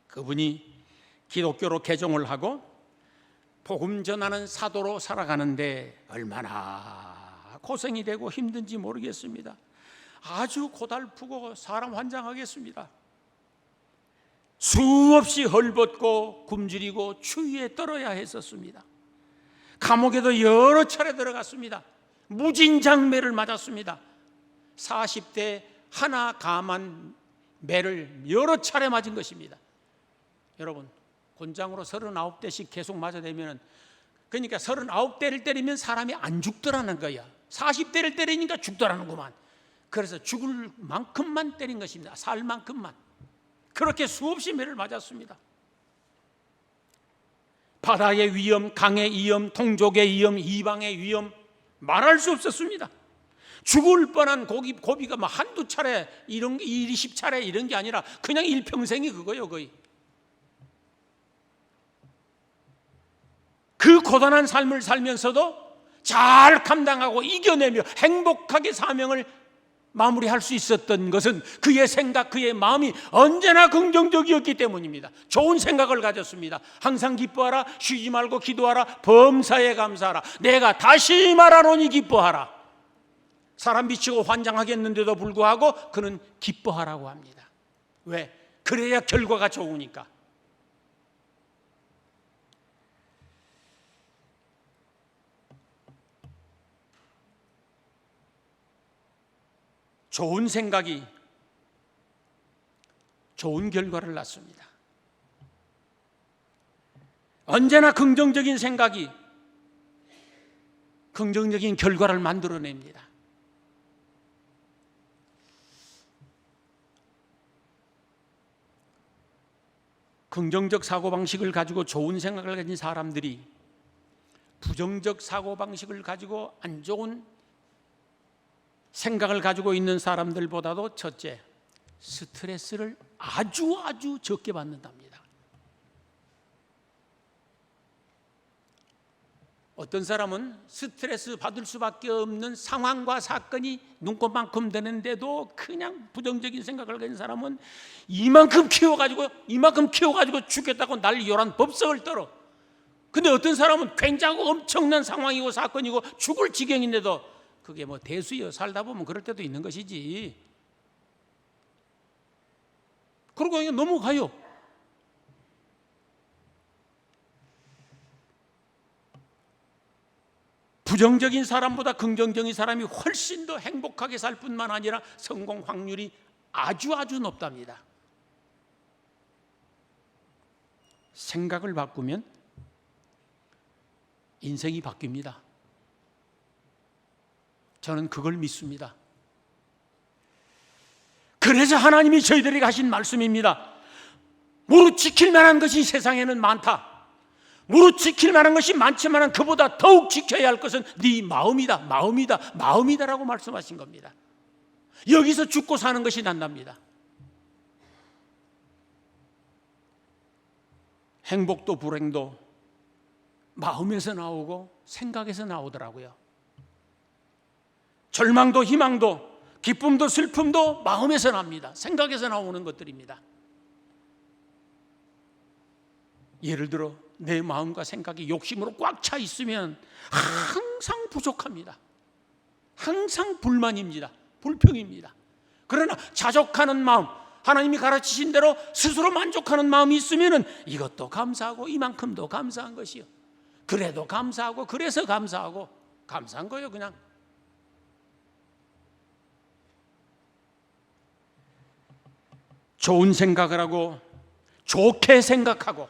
그분이 기독교로 개종을 하고 복음 전하는 사도로 살아가는데 얼마나 고생이 되고 힘든지 모르겠습니다. 아주 고달프고 사람 환장하겠습니다. 수없이 헐벗고 굶주리고 추위에 떨어야 했었습니다. 감옥에도 여러 차례 들어갔습니다. 무진장매를 맞았습니다. 40대 하나 감한 매를 여러 차례 맞은 것입니다. 여러분 곤장으로 39대씩 계속 맞아대면 그러니까 39대를 때리면 사람이 안 죽더라는 거야. 40대를 때리니까 죽더라는구만. 그래서 죽을 만큼만 때린 것입니다. 살 만큼만. 그렇게 수없이 매를 맞았습니다. 바다의 위험, 강의 위험, 동족의 위험, 이방의 위험 말할 수 없었습니다. 죽을 뻔한 고비가 막 한두 차례, 20차례 이런 게 아니라 그냥 일평생이 그거예요, 거의. 그 고단한 삶을 살면서도 잘 감당하고 이겨내며 행복하게 사명을 마무리할 수 있었던 것은 그의 생각, 그의 마음이 언제나 긍정적이었기 때문입니다. 좋은 생각을 가졌습니다. 항상 기뻐하라, 쉬지 말고 기도하라, 범사에 감사하라, 내가 다시 말하노니 기뻐하라. 사람 미치고 환장하겠는데도 불구하고 그는 기뻐하라고 합니다. 왜? 그래야 결과가 좋으니까. 좋은 생각이 좋은 결과를 낳습니다. 언제나 긍정적인 생각이 긍정적인 결과를 만들어냅니다. 긍정적 사고방식을 가지고 좋은 생각을 가진 사람들이 부정적 사고방식을 가지고 안 좋은 생각을 가지고 있는 사람들보다도 첫째, 스트레스를 아주 적게 받는답니다. 어떤 사람은 스트레스 받을 수밖에 없는 상황과 사건이 눈꽃만큼 되는데도 그냥 부정적인 생각을 가진 사람은 이만큼 키워가지고 죽겠다고 난리요란 법석을 떨어. 근데 어떤 사람은 굉장히 엄청난 상황이고 사건이고 죽을 지경인데도 그게 뭐 대수요, 살다 보면 그럴 때도 있는 것이지. 그러고 그냥 넘어가요. 부정적인 사람보다 긍정적인 사람이 훨씬 더 행복하게 살 뿐만 아니라 성공 확률이 아주 높답니다. 생각을 바꾸면 인생이 바뀝니다. 저는 그걸 믿습니다. 그래서 하나님이 저희들에게 하신 말씀입니다. 무릇 지킬 만한 것이 세상에는 많다. 무릇 지킬 만한 것이 많지만 그보다 더욱 지켜야 할 것은 네 마음이다라고 말씀하신 겁니다. 여기서 죽고 사는 것이 난답니다. 행복도 불행도 마음에서 나오고 생각에서 나오더라고요. 절망도 희망도 기쁨도 슬픔도 마음에서 납니다. 생각에서 나오는 것들입니다. 예를 들어 내 마음과 생각이 욕심으로 꽉 차 있으면 항상 부족합니다. 항상 불만입니다. 불평입니다. 그러나 자족하는 마음, 하나님이 가르치신 대로 스스로 만족하는 마음이 있으면 이것도 감사하고 이만큼도 감사한 것이요, 그래도 감사하고 그래서 감사하고 감사한 거예요. 그냥 좋은 생각을 하고 좋게 생각하고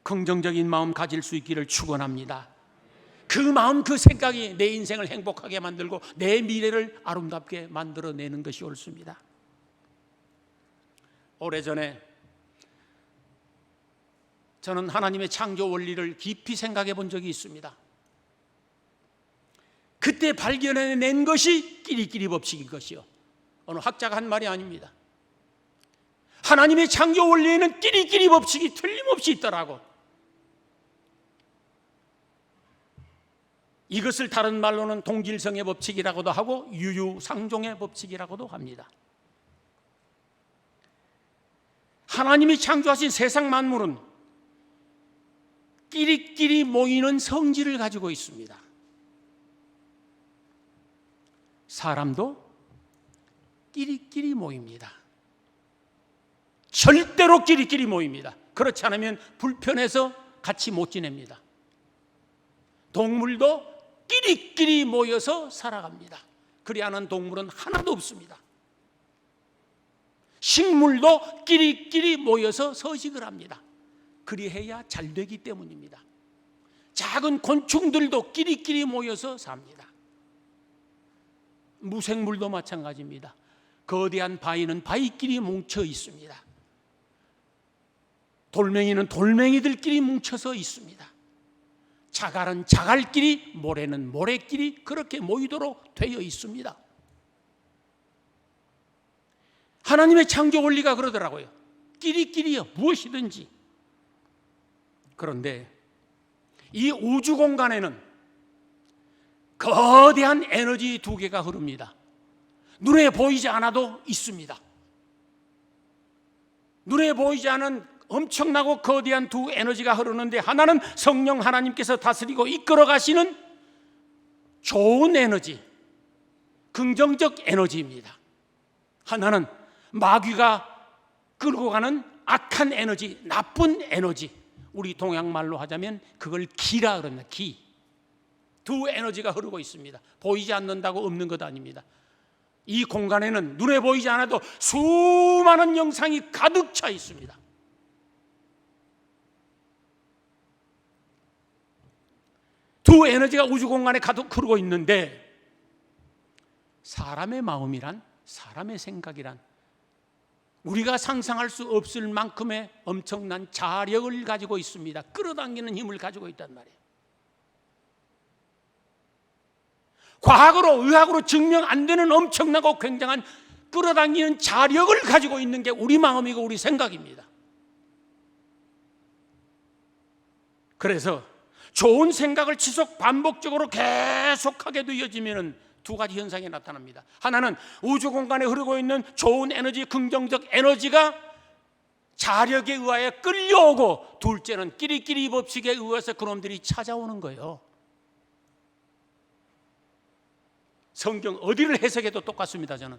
긍정적인 마음 가질 수 있기를 축원합니다. 그 마음, 그 생각이 내 인생을 행복하게 만들고 내 미래를 아름답게 만들어내는 것이 옳습니다. 오래전에 저는 하나님의 창조 원리를 깊이 생각해 본 적이 있습니다. 그때 발견해낸 것이 끼리끼리 법칙인 것이요, 어느 학자가 한 말이 아닙니다. 하나님의 창조 원리에는 끼리끼리 법칙이 틀림없이 있더라고. 이것을 다른 말로는 동질성의 법칙이라고도 하고 유유상종의 법칙이라고도 합니다. 하나님이 창조하신 세상 만물은 끼리끼리 모이는 성질을 가지고 있습니다. 사람도 끼리끼리 모입니다. 절대로 끼리끼리 모입니다. 그렇지 않으면 불편해서 같이 못 지냅니다. 동물도 끼리끼리 모여서 살아갑니다. 그리 않은 동물은 하나도 없습니다. 식물도 끼리끼리 모여서 서식을 합니다. 그리해야 잘 되기 때문입니다. 작은 곤충들도 끼리끼리 모여서 삽니다. 무생물도 마찬가지입니다. 거대한 바위는 바위끼리 뭉쳐 있습니다. 돌멩이는 돌멩이들끼리 뭉쳐서 있습니다. 자갈은 자갈끼리, 모래는 모래끼리 그렇게 모이도록 되어 있습니다. 하나님의 창조 원리가 그러더라고요. 끼리끼리요, 무엇이든지. 그런데 이 우주 공간에는 거대한 에너지 두 개가 흐릅니다. 눈에 보이지 않아도 있습니다. 눈에 보이지 않은 엄청나고 거대한 두 에너지가 흐르는데, 하나는 성령 하나님께서 다스리고 이끌어 가시는 좋은 에너지, 긍정적 에너지입니다. 하나는 마귀가 끌고 가는 악한 에너지, 나쁜 에너지, 우리 동양말로 하자면 그걸 기라 그럽니다. 기. 두 에너지가 흐르고 있습니다. 보이지 않는다고 없는 것 아닙니다. 이 공간에는 눈에 보이지 않아도 수많은 영상이 가득 차 있습니다. 두 에너지가 우주 공간에 가득 흐르고 있는데, 사람의 마음이란, 사람의 생각이란 우리가 상상할 수 없을 만큼의 엄청난 자력을 가지고 있습니다. 끌어당기는 힘을 가지고 있단 말이에요. 과학으로, 의학으로 증명 안 되는 엄청나고 굉장한 끌어당기는 자력을 가지고 있는 게 우리 마음이고 우리 생각입니다. 그래서 좋은 생각을 지속 반복적으로 계속하게 되어지면 두 가지 현상이 나타납니다. 하나는 우주 공간에 흐르고 있는 좋은 에너지, 긍정적 에너지가 자력에 의하여 끌려오고, 둘째는 끼리끼리 법칙에 의해서 그놈들이 찾아오는 거예요. 성경 어디를 해석해도 똑같습니다. 저는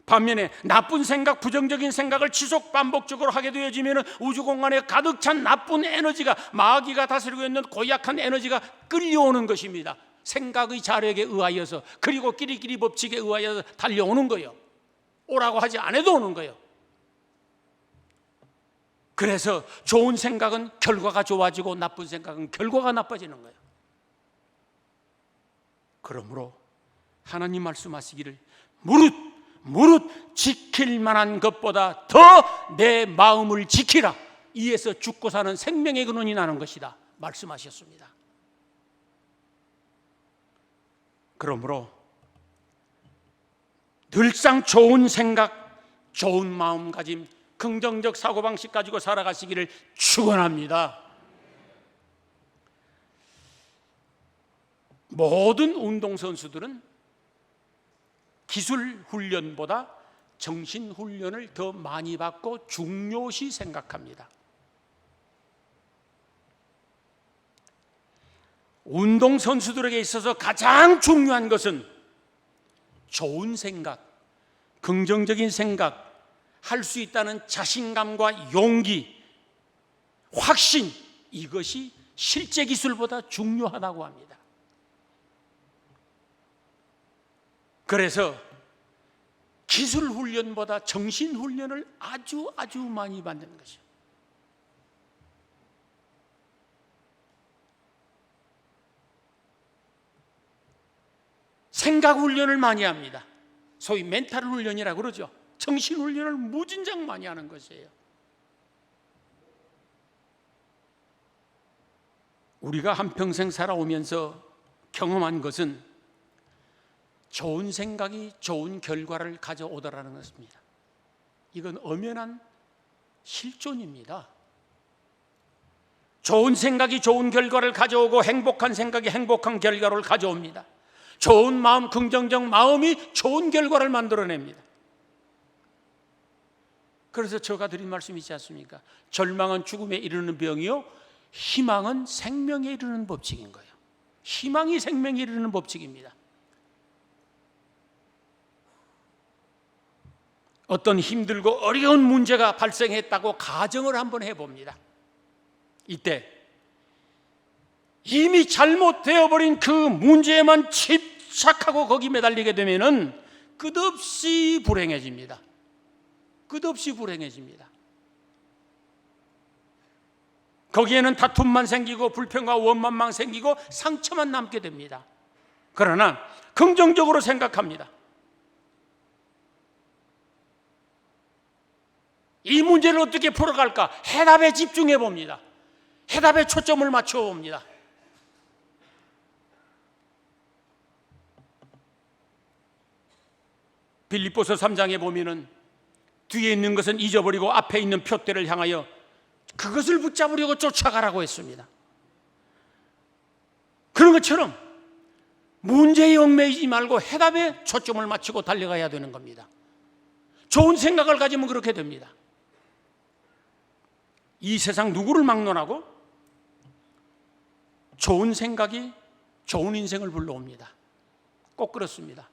반면에 나쁜 생각, 부정적인 생각을 지속 반복적으로 하게 되어지면 우주 공간에 가득 찬 나쁜 에너지가, 마귀가 다스리고 있는 고약한 에너지가 끌려오는 것입니다. 생각의 자력에 의하여서, 그리고 끼리끼리 법칙에 의하여서 달려오는 거예요. 오라고 하지 않아도 오는 거예요. 그래서 좋은 생각은 결과가 좋아지고 나쁜 생각은 결과가 나빠지는 거예요. 그러므로 하나님 말씀하시기를 무릇 지킬 만한 것보다 더 내 마음을 지키라. 이에서 죽고 사는 생명의 근원이 나는 것이다 말씀하셨습니다. 그러므로 늘상 좋은 생각, 좋은 마음가짐, 긍정적 사고방식 가지고 살아가시기를 축원합니다. 모든 운동선수들은 기술 훈련보다 정신 훈련을 더 많이 받고 중요시 생각합니다. 운동선수들에게 있어서 가장 중요한 것은 좋은 생각, 긍정적인 생각, 할 수 있다는 자신감과 용기, 확신, 이것이 실제 기술보다 중요하다고 합니다. 그래서 기술 훈련보다 정신 훈련을 아주 많이 받는 것이죠. 생각 훈련을 많이 합니다. 소위 멘탈 훈련이라고 그러죠. 정신 훈련을 무진장 많이 하는 것이에요. 우리가 한평생 살아오면서 경험한 것은 좋은 생각이 좋은 결과를 가져오더라는 것입니다. 이건 엄연한 실존입니다. 좋은 생각이 좋은 결과를 가져오고, 행복한 생각이 행복한 결과를 가져옵니다. 좋은 마음, 긍정적 마음이 좋은 결과를 만들어냅니다. 그래서 제가 드린 말씀이 있지 않습니까? 절망은 죽음에 이르는 병이요, 희망은 생명에 이르는 법칙인 거예요. 희망이 생명에 이르는 법칙입니다. 어떤 힘들고 어려운 문제가 발생했다고 가정을 한번 해봅니다. 이때 이미 잘못되어 버린 그 문제에만 집착하고 거기 매달리게 되면은 끝없이 불행해집니다. 끝없이 불행해집니다. 거기에는 다툼만 생기고 불평과 원망만 생기고 상처만 남게 됩니다. 그러나 긍정적으로 생각합니다. 이 문제를 어떻게 풀어갈까? 해답에 집중해 봅니다. 해답에 초점을 맞춰 봅니다. 빌립보서 3장에 보면은 뒤에 있는 것은 잊어버리고 앞에 있는 표대를 향하여 그것을 붙잡으려고 쫓아가라고 했습니다. 그런 것처럼 문제에 얽매이지 말고 해답에 초점을 맞추고 달려가야 되는 겁니다. 좋은 생각을 가지면 그렇게 됩니다. 이 세상 누구를 막론하고 좋은 생각이 좋은 인생을 불러옵니다. 꼭 그렇습니다.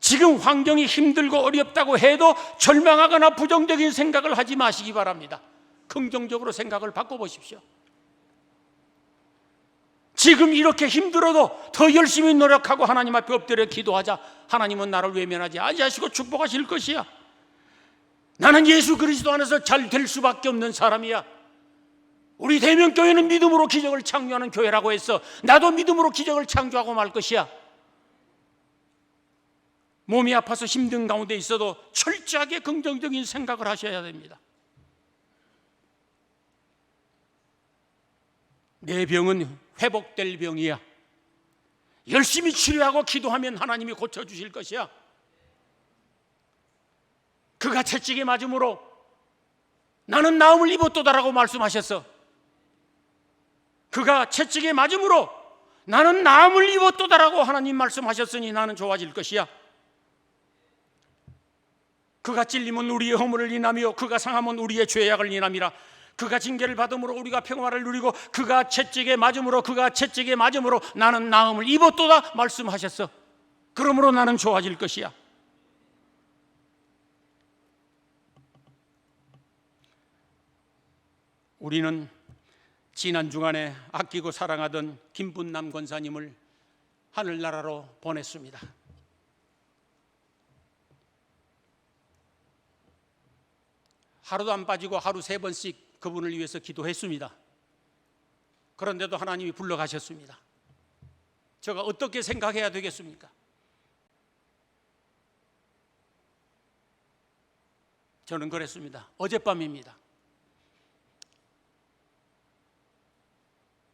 지금 환경이 힘들고 어렵다고 해도 절망하거나 부정적인 생각을 하지 마시기 바랍니다. 긍정적으로 생각을 바꿔보십시오. 지금 이렇게 힘들어도 더 열심히 노력하고 하나님 앞에 엎드려 기도하자. 하나님은 나를 외면하지 아니하시고 축복하실 것이야. 나는 예수 그리스도 안에서 잘 될 수밖에 없는 사람이야. 우리 대명교회는 믿음으로 기적을 창조하는 교회라고 해서 나도 믿음으로 기적을 창조하고 말 것이야. 몸이 아파서 힘든 가운데 있어도 철저하게 긍정적인 생각을 하셔야 됩니다. 내 병은 회복될 병이야. 열심히 치료하고 기도하면 하나님이 고쳐주실 것이야. 그가 채찍에 맞음으로 나는 나음을 입었도다라고 말씀하셨어. 그가 채찍에 맞음으로 나는 나음을 입었도다라고 하나님 말씀하셨으니 나는 좋아질 것이야. 그가 찔림은 우리의 허물을 인하며 그가 상함은 우리의 죄악을 인함이라. 그가 징계를 받음으로 우리가 평화를 누리고 그가 채찍에 맞음으로 나는 나음을 입었도다 말씀하셨어. 그러므로 나는 좋아질 것이야. 우리는 지난 주간에 아끼고 사랑하던 김분남 권사님을 하늘나라로 보냈습니다. 하루도 안 빠지고 하루 3번씩 그분을 위해서 기도했습니다. 그런데도 하나님이 불러가셨습니다. 제가 어떻게 생각해야 되겠습니까? 저는 그랬습니다. 어젯밤입니다.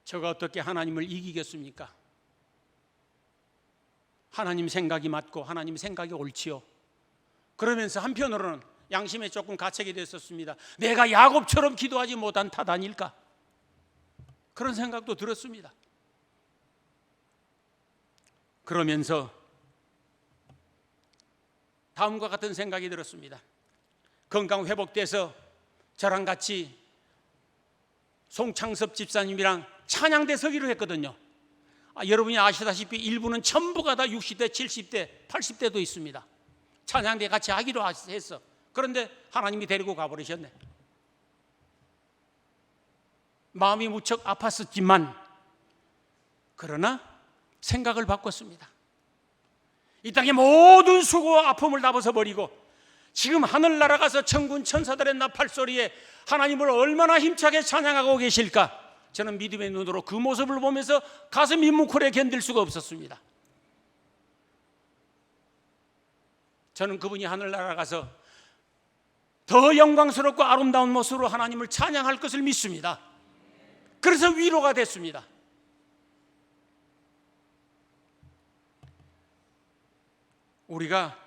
제가 어떻게 하나님을 이기겠습니까? 하나님 생각이 맞고 하나님 생각이 옳지요. 그러면서 한편으로는 양심에 조금 가책이 됐었습니다. 내가 야곱처럼 기도하지 못한 탓 아닐까? 그런 생각도 들었습니다. 그러면서 다음과 같은 생각이 들었습니다. 건강 회복돼서 저랑 같이 송창섭 집사님이랑 찬양대 서기로 했거든요. 여러분이 아시다시피 일부는 전부가 다 60대, 70대, 80대도 있습니다. 찬양대 같이 하기로 했어. 그런데 하나님이 데리고 가버리셨네. 마음이 무척 아팠었지만 그러나 생각을 바꿨습니다. 이 땅의 모든 수고와 아픔을 다 벗어버리고 지금 하늘 날아가서 천군 천사들의 나팔소리에 하나님을 얼마나 힘차게 찬양하고 계실까? 저는 믿음의 눈으로 그 모습을 보면서 가슴이 뭉클해 견딜 수가 없었습니다. 저는 그분이 하늘 날아가서 더 영광스럽고 아름다운 모습으로 하나님을 찬양할 것을 믿습니다. 그래서 위로가 됐습니다. 우리가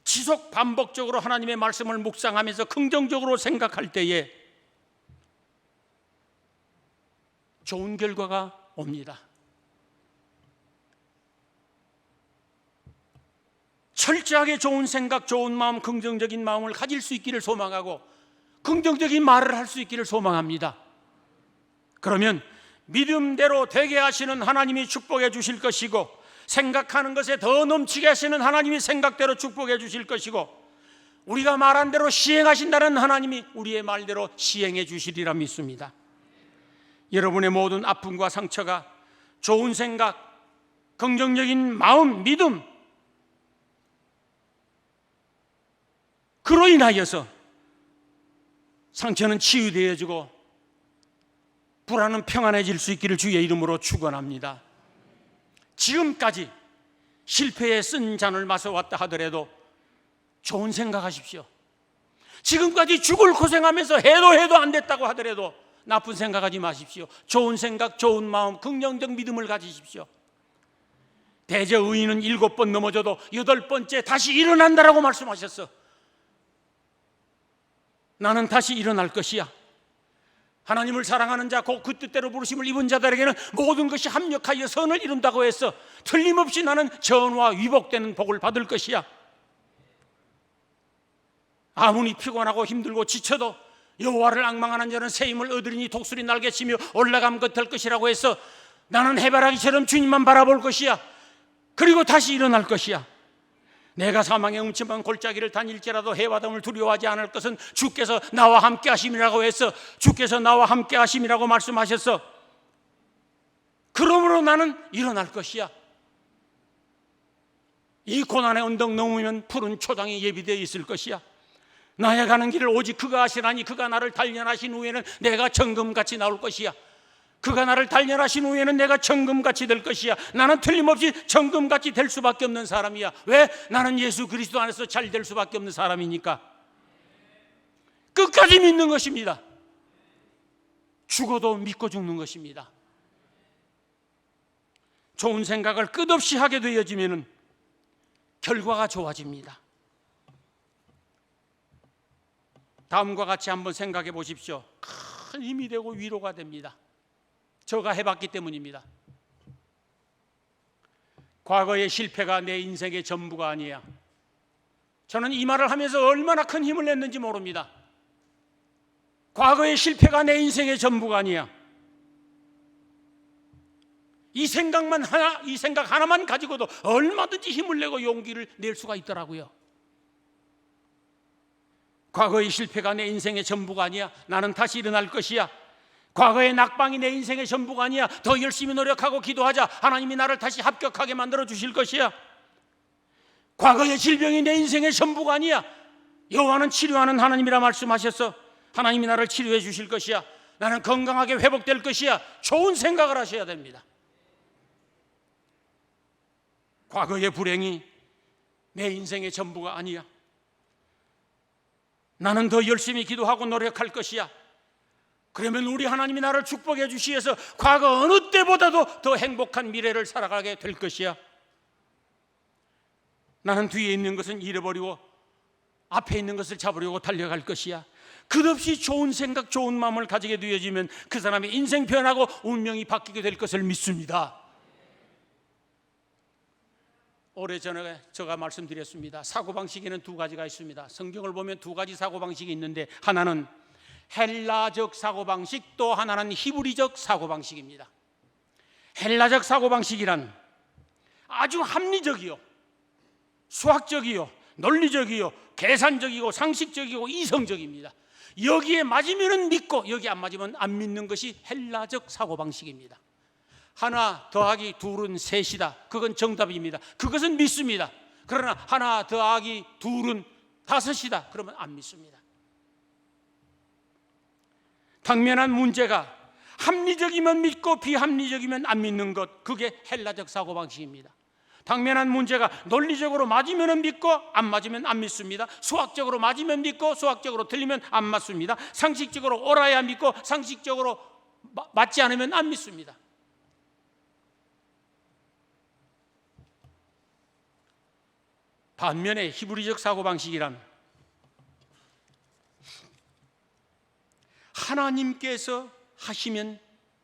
지속 반복적으로 하나님의 말씀을 묵상하면서 긍정적으로 생각할 때에 좋은 결과가 옵니다. 철저하게 좋은 생각, 좋은 마음, 긍정적인 마음을 가질 수 있기를 소망하고 긍정적인 말을 할 수 있기를 소망합니다. 그러면 믿음대로 되게 하시는 하나님이 축복해 주실 것이고 생각하는 것에 더 넘치게 하시는 하나님이 생각대로 축복해 주실 것이고 우리가 말한 대로 시행하신다는 하나님이 우리의 말대로 시행해 주시리라 믿습니다. 여러분의 모든 아픔과 상처가 좋은 생각, 긍정적인 마음, 믿음 그로 인하여서 상처는 치유되어지고 불안은 평안해질 수 있기를 주의 이름으로 축원합니다. 지금까지 실패에 쓴 잔을 마셔왔다 하더라도 좋은 생각하십시오. 지금까지 죽을 고생하면서 해도 안 됐다고 하더라도 나쁜 생각하지 마십시오. 좋은 생각, 좋은 마음, 긍정적 믿음을 가지십시오. 대저의인은 7번 넘어져도 8번째 다시 일어난다라고 말씀하셨어. 나는 다시 일어날 것이야. 하나님을 사랑하는 자, 곧 그 뜻대로 부르심을 입은 자들에게는 모든 것이 합력하여 선을 이룬다고 해서 틀림없이 나는 전과 위복되는 복을 받을 것이야. 아무리 피곤하고 힘들고 지쳐도 여호와를 앙망하는 자는 새 힘을 얻으리니 독수리 날개치며 올라감 겉할 것이라고 해서 나는 해바라기처럼 주님만 바라볼 것이야. 그리고 다시 일어날 것이야. 내가 사망의 음침한 골짜기를 다닐지라도 해와 덤을 두려워하지 않을 것은 주께서 나와 함께 하심이라고 해서 주께서 나와 함께 하심이라고 말씀하셨어. 그러므로 나는 일어날 것이야. 이 고난의 언덕 넘으면 푸른 초장이 예비되어 있을 것이야. 나의 가는 길을 오직 그가 하시라니 그가 나를 단련하신 후에는 내가 정금같이 나올 것이야. 그가 나를 단련하신 후에는 내가 정금같이 될 것이야. 나는 틀림없이 정금같이 될 수밖에 없는 사람이야. 왜? 나는 예수 그리스도 안에서 잘 될 수밖에 없는 사람이니까. 끝까지 믿는 것입니다. 죽어도 믿고 죽는 것입니다. 좋은 생각을 끝없이 하게 되어지면 결과가 좋아집니다. 다음과 같이 한번 생각해 보십시오. 큰 힘이 되고 위로가 됩니다. 저가 해봤기 때문입니다. 과거의 실패가 내 인생의 전부가 아니야. 저는 이 말을 하면서 얼마나 큰 힘을 냈는지 모릅니다. 과거의 실패가 내 인생의 전부가 아니야. 이 생각 하나만 가지고도 얼마든지 힘을 내고 용기를 낼 수가 있더라고요. 과거의 실패가 내 인생의 전부가 아니야. 나는 다시 일어날 것이야. 과거의 낙방이 내 인생의 전부가 아니야. 더 열심히 노력하고 기도하자. 하나님이 나를 다시 합격하게 만들어 주실 것이야. 과거의 질병이 내 인생의 전부가 아니야. 여호와는 치료하는 하나님이라 말씀하셨어. 하나님이 나를 치료해 주실 것이야. 나는 건강하게 회복될 것이야. 좋은 생각을 하셔야 됩니다. 과거의 불행이 내 인생의 전부가 아니야. 나는 더 열심히 기도하고 노력할 것이야. 그러면 우리 하나님이 나를 축복해 주시어서 과거 어느 때보다도 더 행복한 미래를 살아가게 될 것이야. 나는 뒤에 있는 것은 잃어버리고 앞에 있는 것을 잡으려고 달려갈 것이야. 끝없이 좋은 생각, 좋은 마음을 가지게 되어지면 그 사람의 인생 변하고 운명이 바뀌게 될 것을 믿습니다. 오래전에 제가 말씀드렸습니다. 사고방식에는 두 가지가 있습니다. 성경을 보면 두 가지 사고방식이 있는데 하나는 헬라적 사고방식, 또 하나는 히브리적 사고방식입니다. 헬라적 사고방식이란 아주 합리적이요, 수학적이요, 논리적이요, 계산적이고 상식적이고 이성적입니다. 여기에 맞으면 믿고 여기 안 맞으면 안 믿는 것이 헬라적 사고방식입니다. 하나 더하기 둘은 셋이다. 그건 정답입니다. 그것은 믿습니다. 그러나 하나 더하기 둘은 다섯이다. 그러면 안 믿습니다. 당면한 문제가 합리적이면 믿고 비합리적이면 안 믿는 것, 그게 헬라적 사고방식입니다. 당면한 문제가 논리적으로 맞으면 믿고 안 맞으면 안 믿습니다. 수학적으로 맞으면 믿고 수학적으로 틀리면 안 맞습니다. 상식적으로 옳아야 믿고 상식적으로 맞지 않으면 안 믿습니다. 반면에 히브리적 사고방식이란 하나님께서 하시면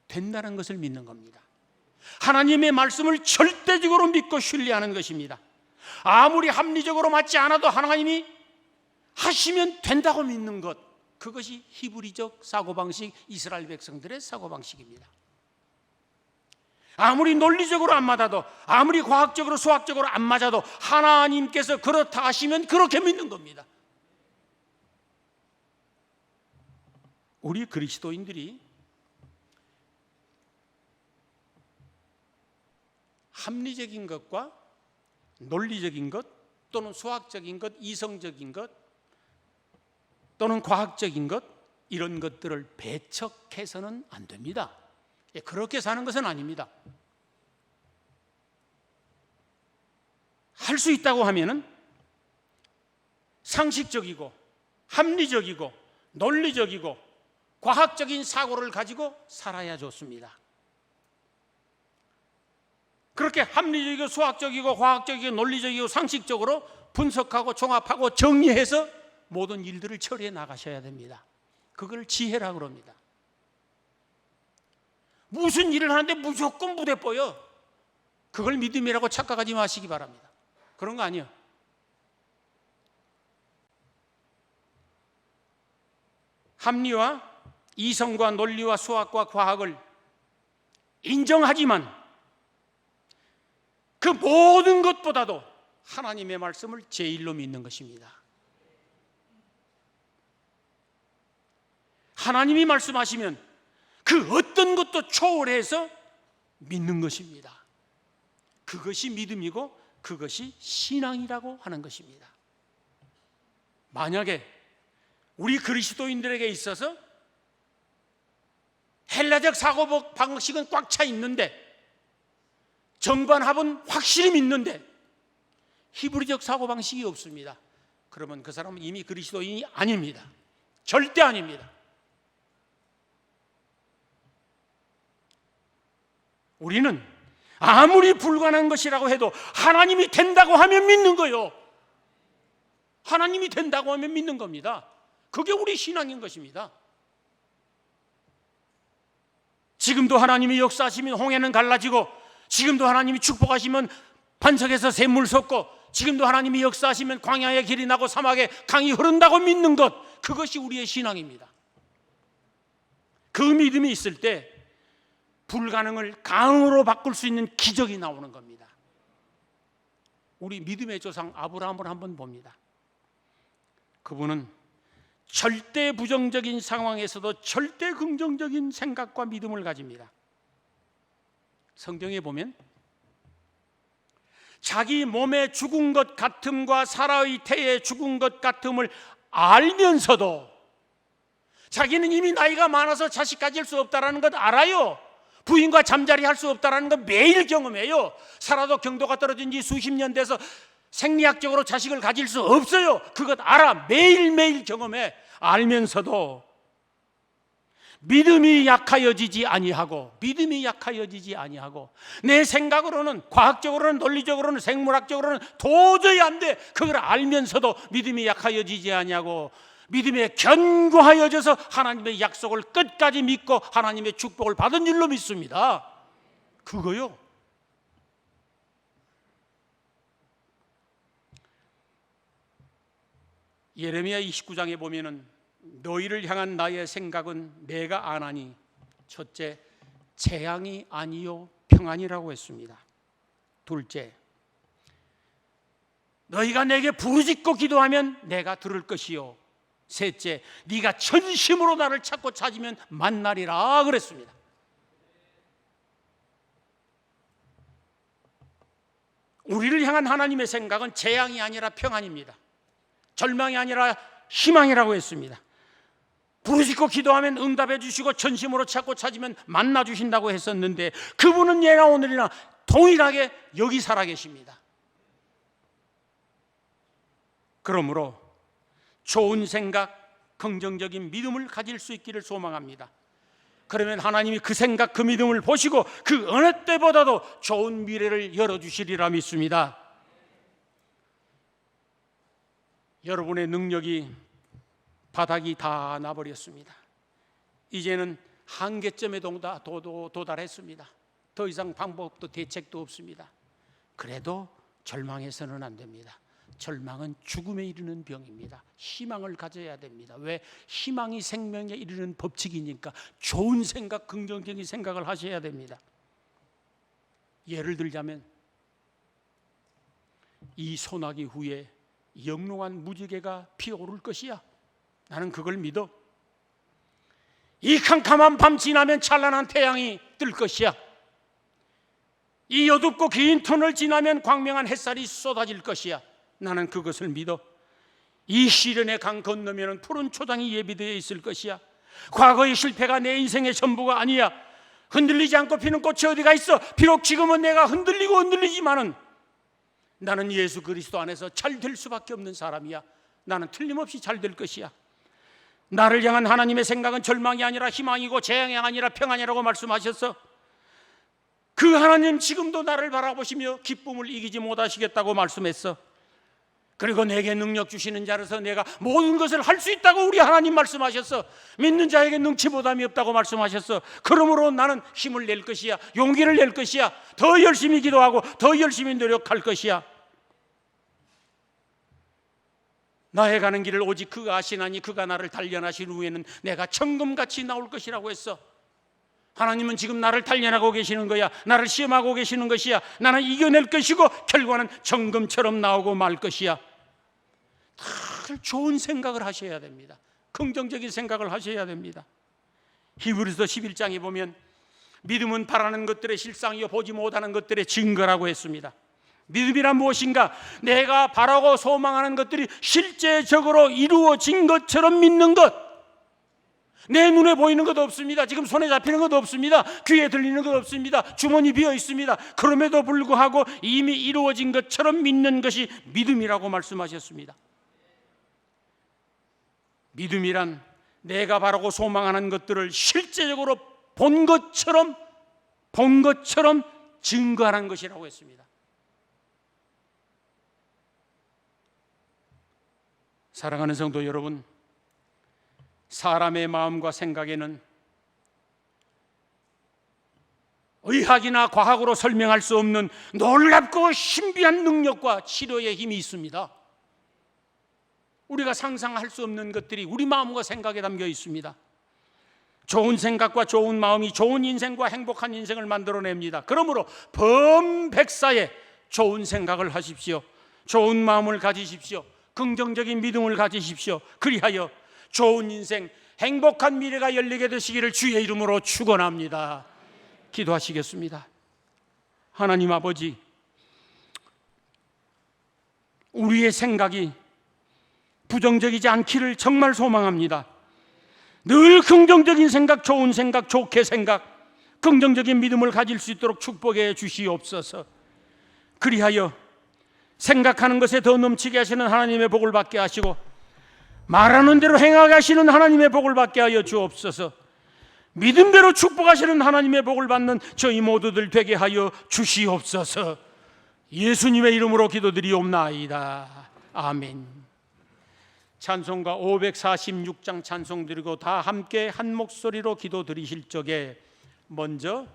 된다는 것을 믿는 겁니다. 하나님의 말씀을 절대적으로 믿고 신뢰하는 것입니다. 아무리 합리적으로 맞지 않아도 하나님이 하시면 된다고 믿는 것, 그것이 히브리적 사고방식, 이스라엘 백성들의 사고방식입니다. 아무리 논리적으로 안 맞아도, 아무리 과학적으로 수학적으로 안 맞아도 하나님께서 그렇다 하시면 그렇게 믿는 겁니다. 우리 그리스도인들이 합리적인 것과 논리적인 것, 또는 수학적인 것, 이성적인 것, 또는 과학적인 것, 이런 것들을 배척해서는 안 됩니다. 그렇게 사는 것은 아닙니다. 할 수 있다고 하면은 상식적이고 합리적이고 논리적이고 과학적인 사고를 가지고 살아야 좋습니다. 그렇게 합리적이고 수학적이고 과학적이고 논리적이고 상식적으로 분석하고 종합하고 정리해서 모든 일들을 처리해 나가셔야 됩니다. 그걸 지혜라고 합니다. 무슨 일을 하는데 무조건 무대 뽀여. 그걸 믿음이라고 착각하지 마시기 바랍니다. 그런 거 아니에요. 합리와 이성과 논리와 수학과 과학을 인정하지만 그 모든 것보다도 하나님의 말씀을 제일로 믿는 것입니다. 하나님이 말씀하시면 그 어떤 것도 초월해서 믿는 것입니다. 그것이 믿음이고 그것이 신앙이라고 하는 것입니다. 만약에 우리 그리스도인들에게 있어서 헬라적 사고방식은 꽉 차 있는데 정반합은 확실히 믿는데 히브리적 사고방식이 없습니다. 그러면 그 사람은 이미 그리스도인이 아닙니다. 절대 아닙니다. 우리는 아무리 불가능한 것이라고 해도 하나님이 된다고 하면 믿는 거요. 하나님이 된다고 하면 믿는 겁니다. 그게 우리 신앙인 것입니다. 지금도 하나님이 역사하시면 홍해는 갈라지고, 지금도 하나님이 축복하시면 반석에서 샘물 솟고, 지금도 하나님이 역사하시면 광야에 길이 나고 사막에 강이 흐른다고 믿는 것, 그것이 우리의 신앙입니다. 그 믿음이 있을 때 불가능을 가능으로 바꿀 수 있는 기적이 나오는 겁니다. 우리 믿음의 조상 아브라함을 한번 봅니다. 그분은 절대 부정적인 상황에서도 절대 긍정적인 생각과 믿음을 가집니다. 성경에 보면 자기 몸에 죽은 것 같음과 사라의 태에 죽은 것 같음을 알면서도 자기는 이미 나이가 많아서 자식 가질 수 없다는 것 알아요. 부인과 잠자리 할 수 없다는 건 매일 경험해요. 살아도 경도가 떨어진 지 수십 년 돼서 생리학적으로 자식을 가질 수 없어요. 그것 알아. 매일매일 경험해. 알면서도 믿음이 약하여지지 아니하고 내 생각으로는, 과학적으로는, 논리적으로는, 생물학적으로는 도저히 안 돼. 그걸 알면서도 믿음이 약하여지지 아니하고 믿음에 견고하여져서 하나님의 약속을 끝까지 믿고 하나님의 축복을 받은 줄로 믿습니다. 그거요. 예레미야 29장에 보면은 너희를 향한 나의 생각은 내가 아나니 첫째, 재앙이 아니요 평안이라고 했습니다. 둘째, 너희가 내게 부르짖고 기도하면 내가 들을 것이요. 셋째, 네가 전심으로 나를 찾고 찾으면 만나리라 그랬습니다. 우리를 향한 하나님의 생각은 재앙이 아니라 평안입니다. 절망이 아니라 희망이라고 했습니다. 부르짖고 기도하면 응답해 주시고 전심으로 찾고 찾으면 만나 주신다고 했었는데 그분은 예나 오늘이나 동일하게 여기 살아계십니다. 그러므로 좋은 생각, 긍정적인 믿음을 가질 수 있기를 소망합니다. 그러면 하나님이 그 생각, 그 믿음을 보시고 그 어느 때보다도 좋은 미래를 열어주시리라 믿습니다. 여러분의 능력이 바닥이 다 나버렸습니다. 이제는 한계점에 도달했습니다. 더 이상 방법도 대책도 없습니다. 그래도 절망해서는 안 됩니다. 절망은 죽음에 이르는 병입니다. 희망을 가져야 됩니다. 왜? 희망이 생명에 이르는 법칙이니까 좋은 생각, 긍정적인 생각을 하셔야 됩니다. 예를 들자면 이 소나기 후에 영롱한 무지개가 피어오를 것이야. 나는 그걸 믿어. 이 캄캄한 밤 지나면 찬란한 태양이 뜰 것이야. 이 어둡고 긴 터널 지나면 광명한 햇살이 쏟아질 것이야. 나는 그것을 믿어. 이 시련의 강 건너면 푸른 초장이 예비되어 있을 것이야. 과거의 실패가 내 인생의 전부가 아니야. 흔들리지 않고 피는 꽃이 어디가 있어. 비록 지금은 내가 흔들리지만은 나는 예수 그리스도 안에서 잘 될 수밖에 없는 사람이야. 나는 틀림없이 잘 될 것이야. 나를 향한 하나님의 생각은 절망이 아니라 희망이고 재앙이 아니라 평안이라고 말씀하셨어. 그 하나님 지금도 나를 바라보시며 기쁨을 이기지 못하시겠다고 말씀했어. 그리고 내게 능력 주시는 자라서 내가 모든 것을 할 수 있다고 우리 하나님 말씀하셨어. 믿는 자에게 능치 보담이 없다고 말씀하셨어. 그러므로 나는 힘을 낼 것이야. 용기를 낼 것이야. 더 열심히 기도하고 더 열심히 노력할 것이야. 나의 가는 길을 오직 그가 아시나니 그가 나를 단련하신 후에는 내가 청금같이 나올 것이라고 했어. 하나님은 지금 나를 단련하고 계시는 거야. 나를 시험하고 계시는 것이야. 나는 이겨낼 것이고 결과는 청금처럼 나오고 말 것이야. 늘 좋은 생각을 하셔야 됩니다. 긍정적인 생각을 하셔야 됩니다. 히브리서 11장에 보면 믿음은 바라는 것들의 실상이요 보지 못하는 것들의 증거라고 했습니다. 믿음이란 무엇인가? 내가 바라고 소망하는 것들이 실제적으로 이루어진 것처럼 믿는 것. 내 눈에 보이는 것도 없습니다. 지금 손에 잡히는 것도 없습니다. 귀에 들리는 것도 없습니다. 주머니 비어 있습니다. 그럼에도 불구하고 이미 이루어진 것처럼 믿는 것이 믿음이라고 말씀하셨습니다. 믿음이란 내가 바라고 소망하는 것들을 실제적으로 본 것처럼 증거하는 것이라고 했습니다. 사랑하는 성도 여러분, 사람의 마음과 생각에는 의학이나 과학으로 설명할 수 없는 놀랍고 신비한 능력과 치료의 힘이 있습니다. 우리가 상상할 수 없는 것들이 우리 마음과 생각에 담겨 있습니다. 좋은 생각과 좋은 마음이 좋은 인생과 행복한 인생을 만들어냅니다. 그러므로 범백사에 좋은 생각을 하십시오. 좋은 마음을 가지십시오. 긍정적인 믿음을 가지십시오. 그리하여 좋은 인생, 행복한 미래가 열리게 되시기를 주의 이름으로 축원합니다. 기도하시겠습니다. 하나님 아버지, 우리의 생각이 부정적이지 않기를 정말 소망합니다. 늘 긍정적인 생각, 좋은 생각, 좋게 생각, 긍정적인 믿음을 가질 수 있도록 축복해 주시옵소서. 그리하여 생각하는 것에 더 넘치게 하시는 하나님의 복을 받게 하시고 말하는 대로 행하게 하시는 하나님의 복을 받게 하여 주옵소서. 믿음대로 축복하시는 하나님의 복을 받는 저희 모두들 되게 하여 주시옵소서. 예수님의 이름으로 기도드리옵나이다. 아멘. 찬송가 546장 찬송 드리고 다 함께 한 목소리로 기도 드리실 적에 먼저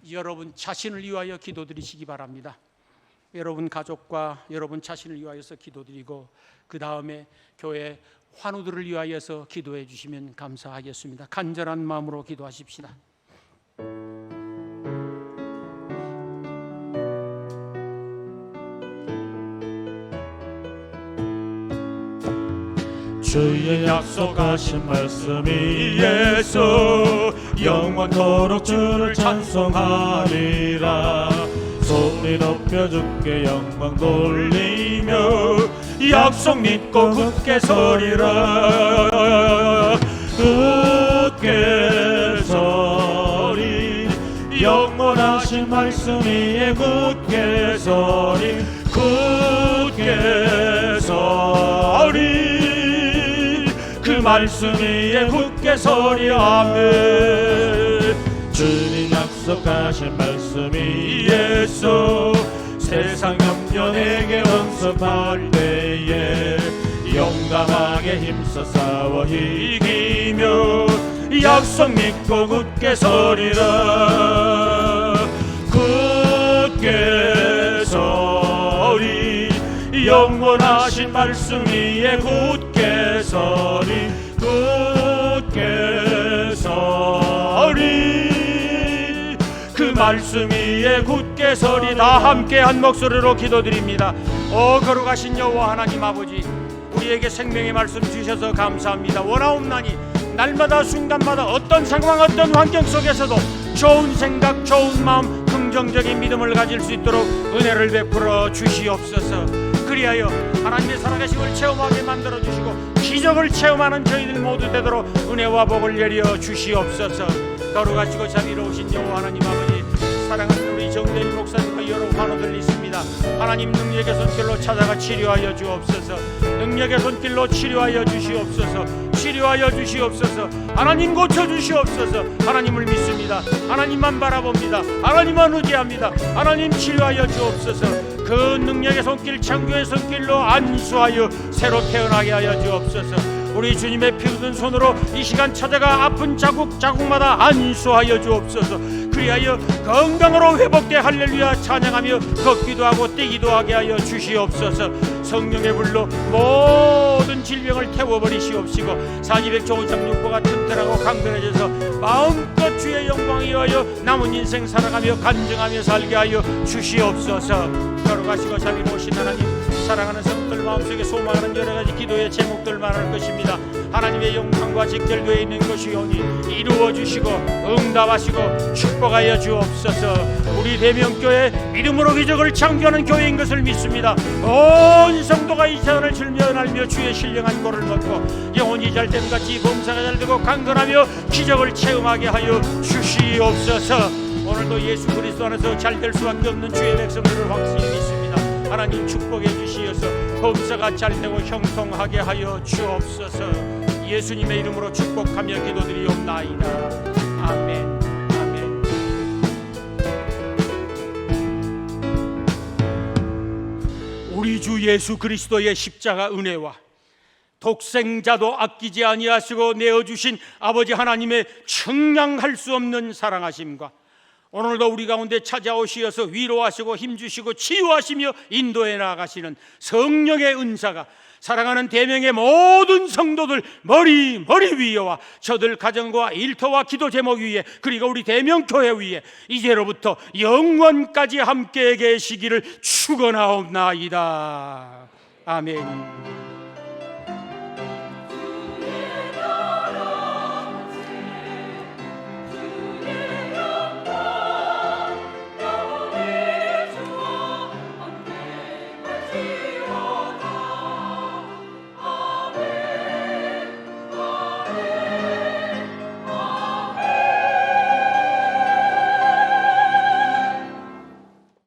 여러분 자신을 위하여 기도 드리시기 바랍니다. 여러분 가족과 여러분 자신을 위하여서 기도드리고 그 다음에 교회 환우들을 위하여서 기도해 주시면 감사하겠습니다. 간절한 마음으로 기도하십시다. 주의 약속하신 말씀 위에서 영원토록 주를 찬송하리라. 소리 높여 주께 영광 돌리며 약속 믿고 굳게 서리라. 굳게 서리 영원하신 말씀 위에 굳게 서리. 굳게 서리 그 말씀 위에 굳게 서리. 아멘. 주님 약속하신 말씀 위에서 세상 염려 내게 언습할 때에 용감하게 힘써 싸워 이기며 약속 믿고 굳게 서리라. 굳게 서리 영원하신 말씀 위에 굳게 서리. 굳게 서리 그 말씀 위에 굳게 서리. 다 함께 한 목소리로 기도드립니다. 오 거룩하신 여호와 하나님 아버지, 우리에게 생명의 말씀 주셔서 감사합니다. 원하옵나니 날마다 순간마다 어떤 상황 어떤 환경 속에서도 좋은 생각 좋은 마음 긍정적인 믿음을 가질 수 있도록 은혜를 베풀어 주시옵소서. 그리하여 하나님의 살아계심을 체험하게 만들어 주시고 기적을 체험하는 저희들 모두 되도록 은혜와 복을 내려 주시옵소서. 거룩하시고 자비로우신 여호와 하나님 아버지, 사랑하는 우리 정대일 목사님과 여러 환우들 있습니다. 하나님 능력의 손길로 찾아가 치료하여 주옵소서. 능력의 손길로 치료하여 주시옵소서. 치료하여 주시옵소서. 하나님 고쳐 주시옵소서. 하나님을 믿습니다. 하나님만 바라봅니다. 하나님만 의지합니다. 하나님 치료하여 주옵소서. 그 능력의 손길, 창조의 손길로 안수하여 새로 태어나게 하여 주옵소서. 우리 주님의 피 묻은 손으로 이 시간 찾아가 아픈 자국마다 안수하여 주옵소서. 그리하여 건강으로 회복돼 할렐루야 찬양하며 걷기도 하고 뛰기도 하게 하여 주시옵소서. 성령의 불로 모든 질병을 태워버리시옵시고 사지백종의 장육부가 튼튼하고 강건해져서 마음껏 주의 영광에 의하여 남은 인생 살아가며 간증하며 살게 하여 주시옵소서. 걸어가시고 자비로우신 하나님, 사랑하는 성도들 마음속에 소망하는 여러가지 기도의 제목들 말할 것입니다. 하나님의 영광과 직결되어 있는 것이오니 이루어주시고 응답하시고 축복하여 주옵소서. 우리 대명교회 믿음으로 기적을 창조하는 교회인 것을 믿습니다. 온 성도가 이 세상을 즐면하며 주의 신령한 꼴을 먹고 영혼이 잘됨같이 범사가 잘되고 강건하며 기적을 체험하게 하여 주시옵소서. 오늘도 예수 그리스도 안에서 잘될 수밖에 없는 주의 백성들을 확실히 믿습니다. 하나님 축복해 주시어서 범사가 잘되고 형통하게 하여 주옵소서. 예수님의 이름으로 축복하며 기도드리옵나이다. 아멘. 아멘. 우리 주 예수 그리스도의 십자가 은혜와 독생자도 아끼지 아니하시고 내어주신 아버지 하나님의 청량할 수 없는 사랑하심과 오늘도 우리 가운데 찾아오시어서 위로하시고 힘주시고 치유하시며 인도해 나가시는 성령의 은사가 사랑하는 대명의 모든 성도들 머리 위에와 저들 가정과 일터와 기도 제목 위에 그리고 우리 대명교회 위에 이제로부터 영원까지 함께 계시기를 축원하옵나이다. 아멘.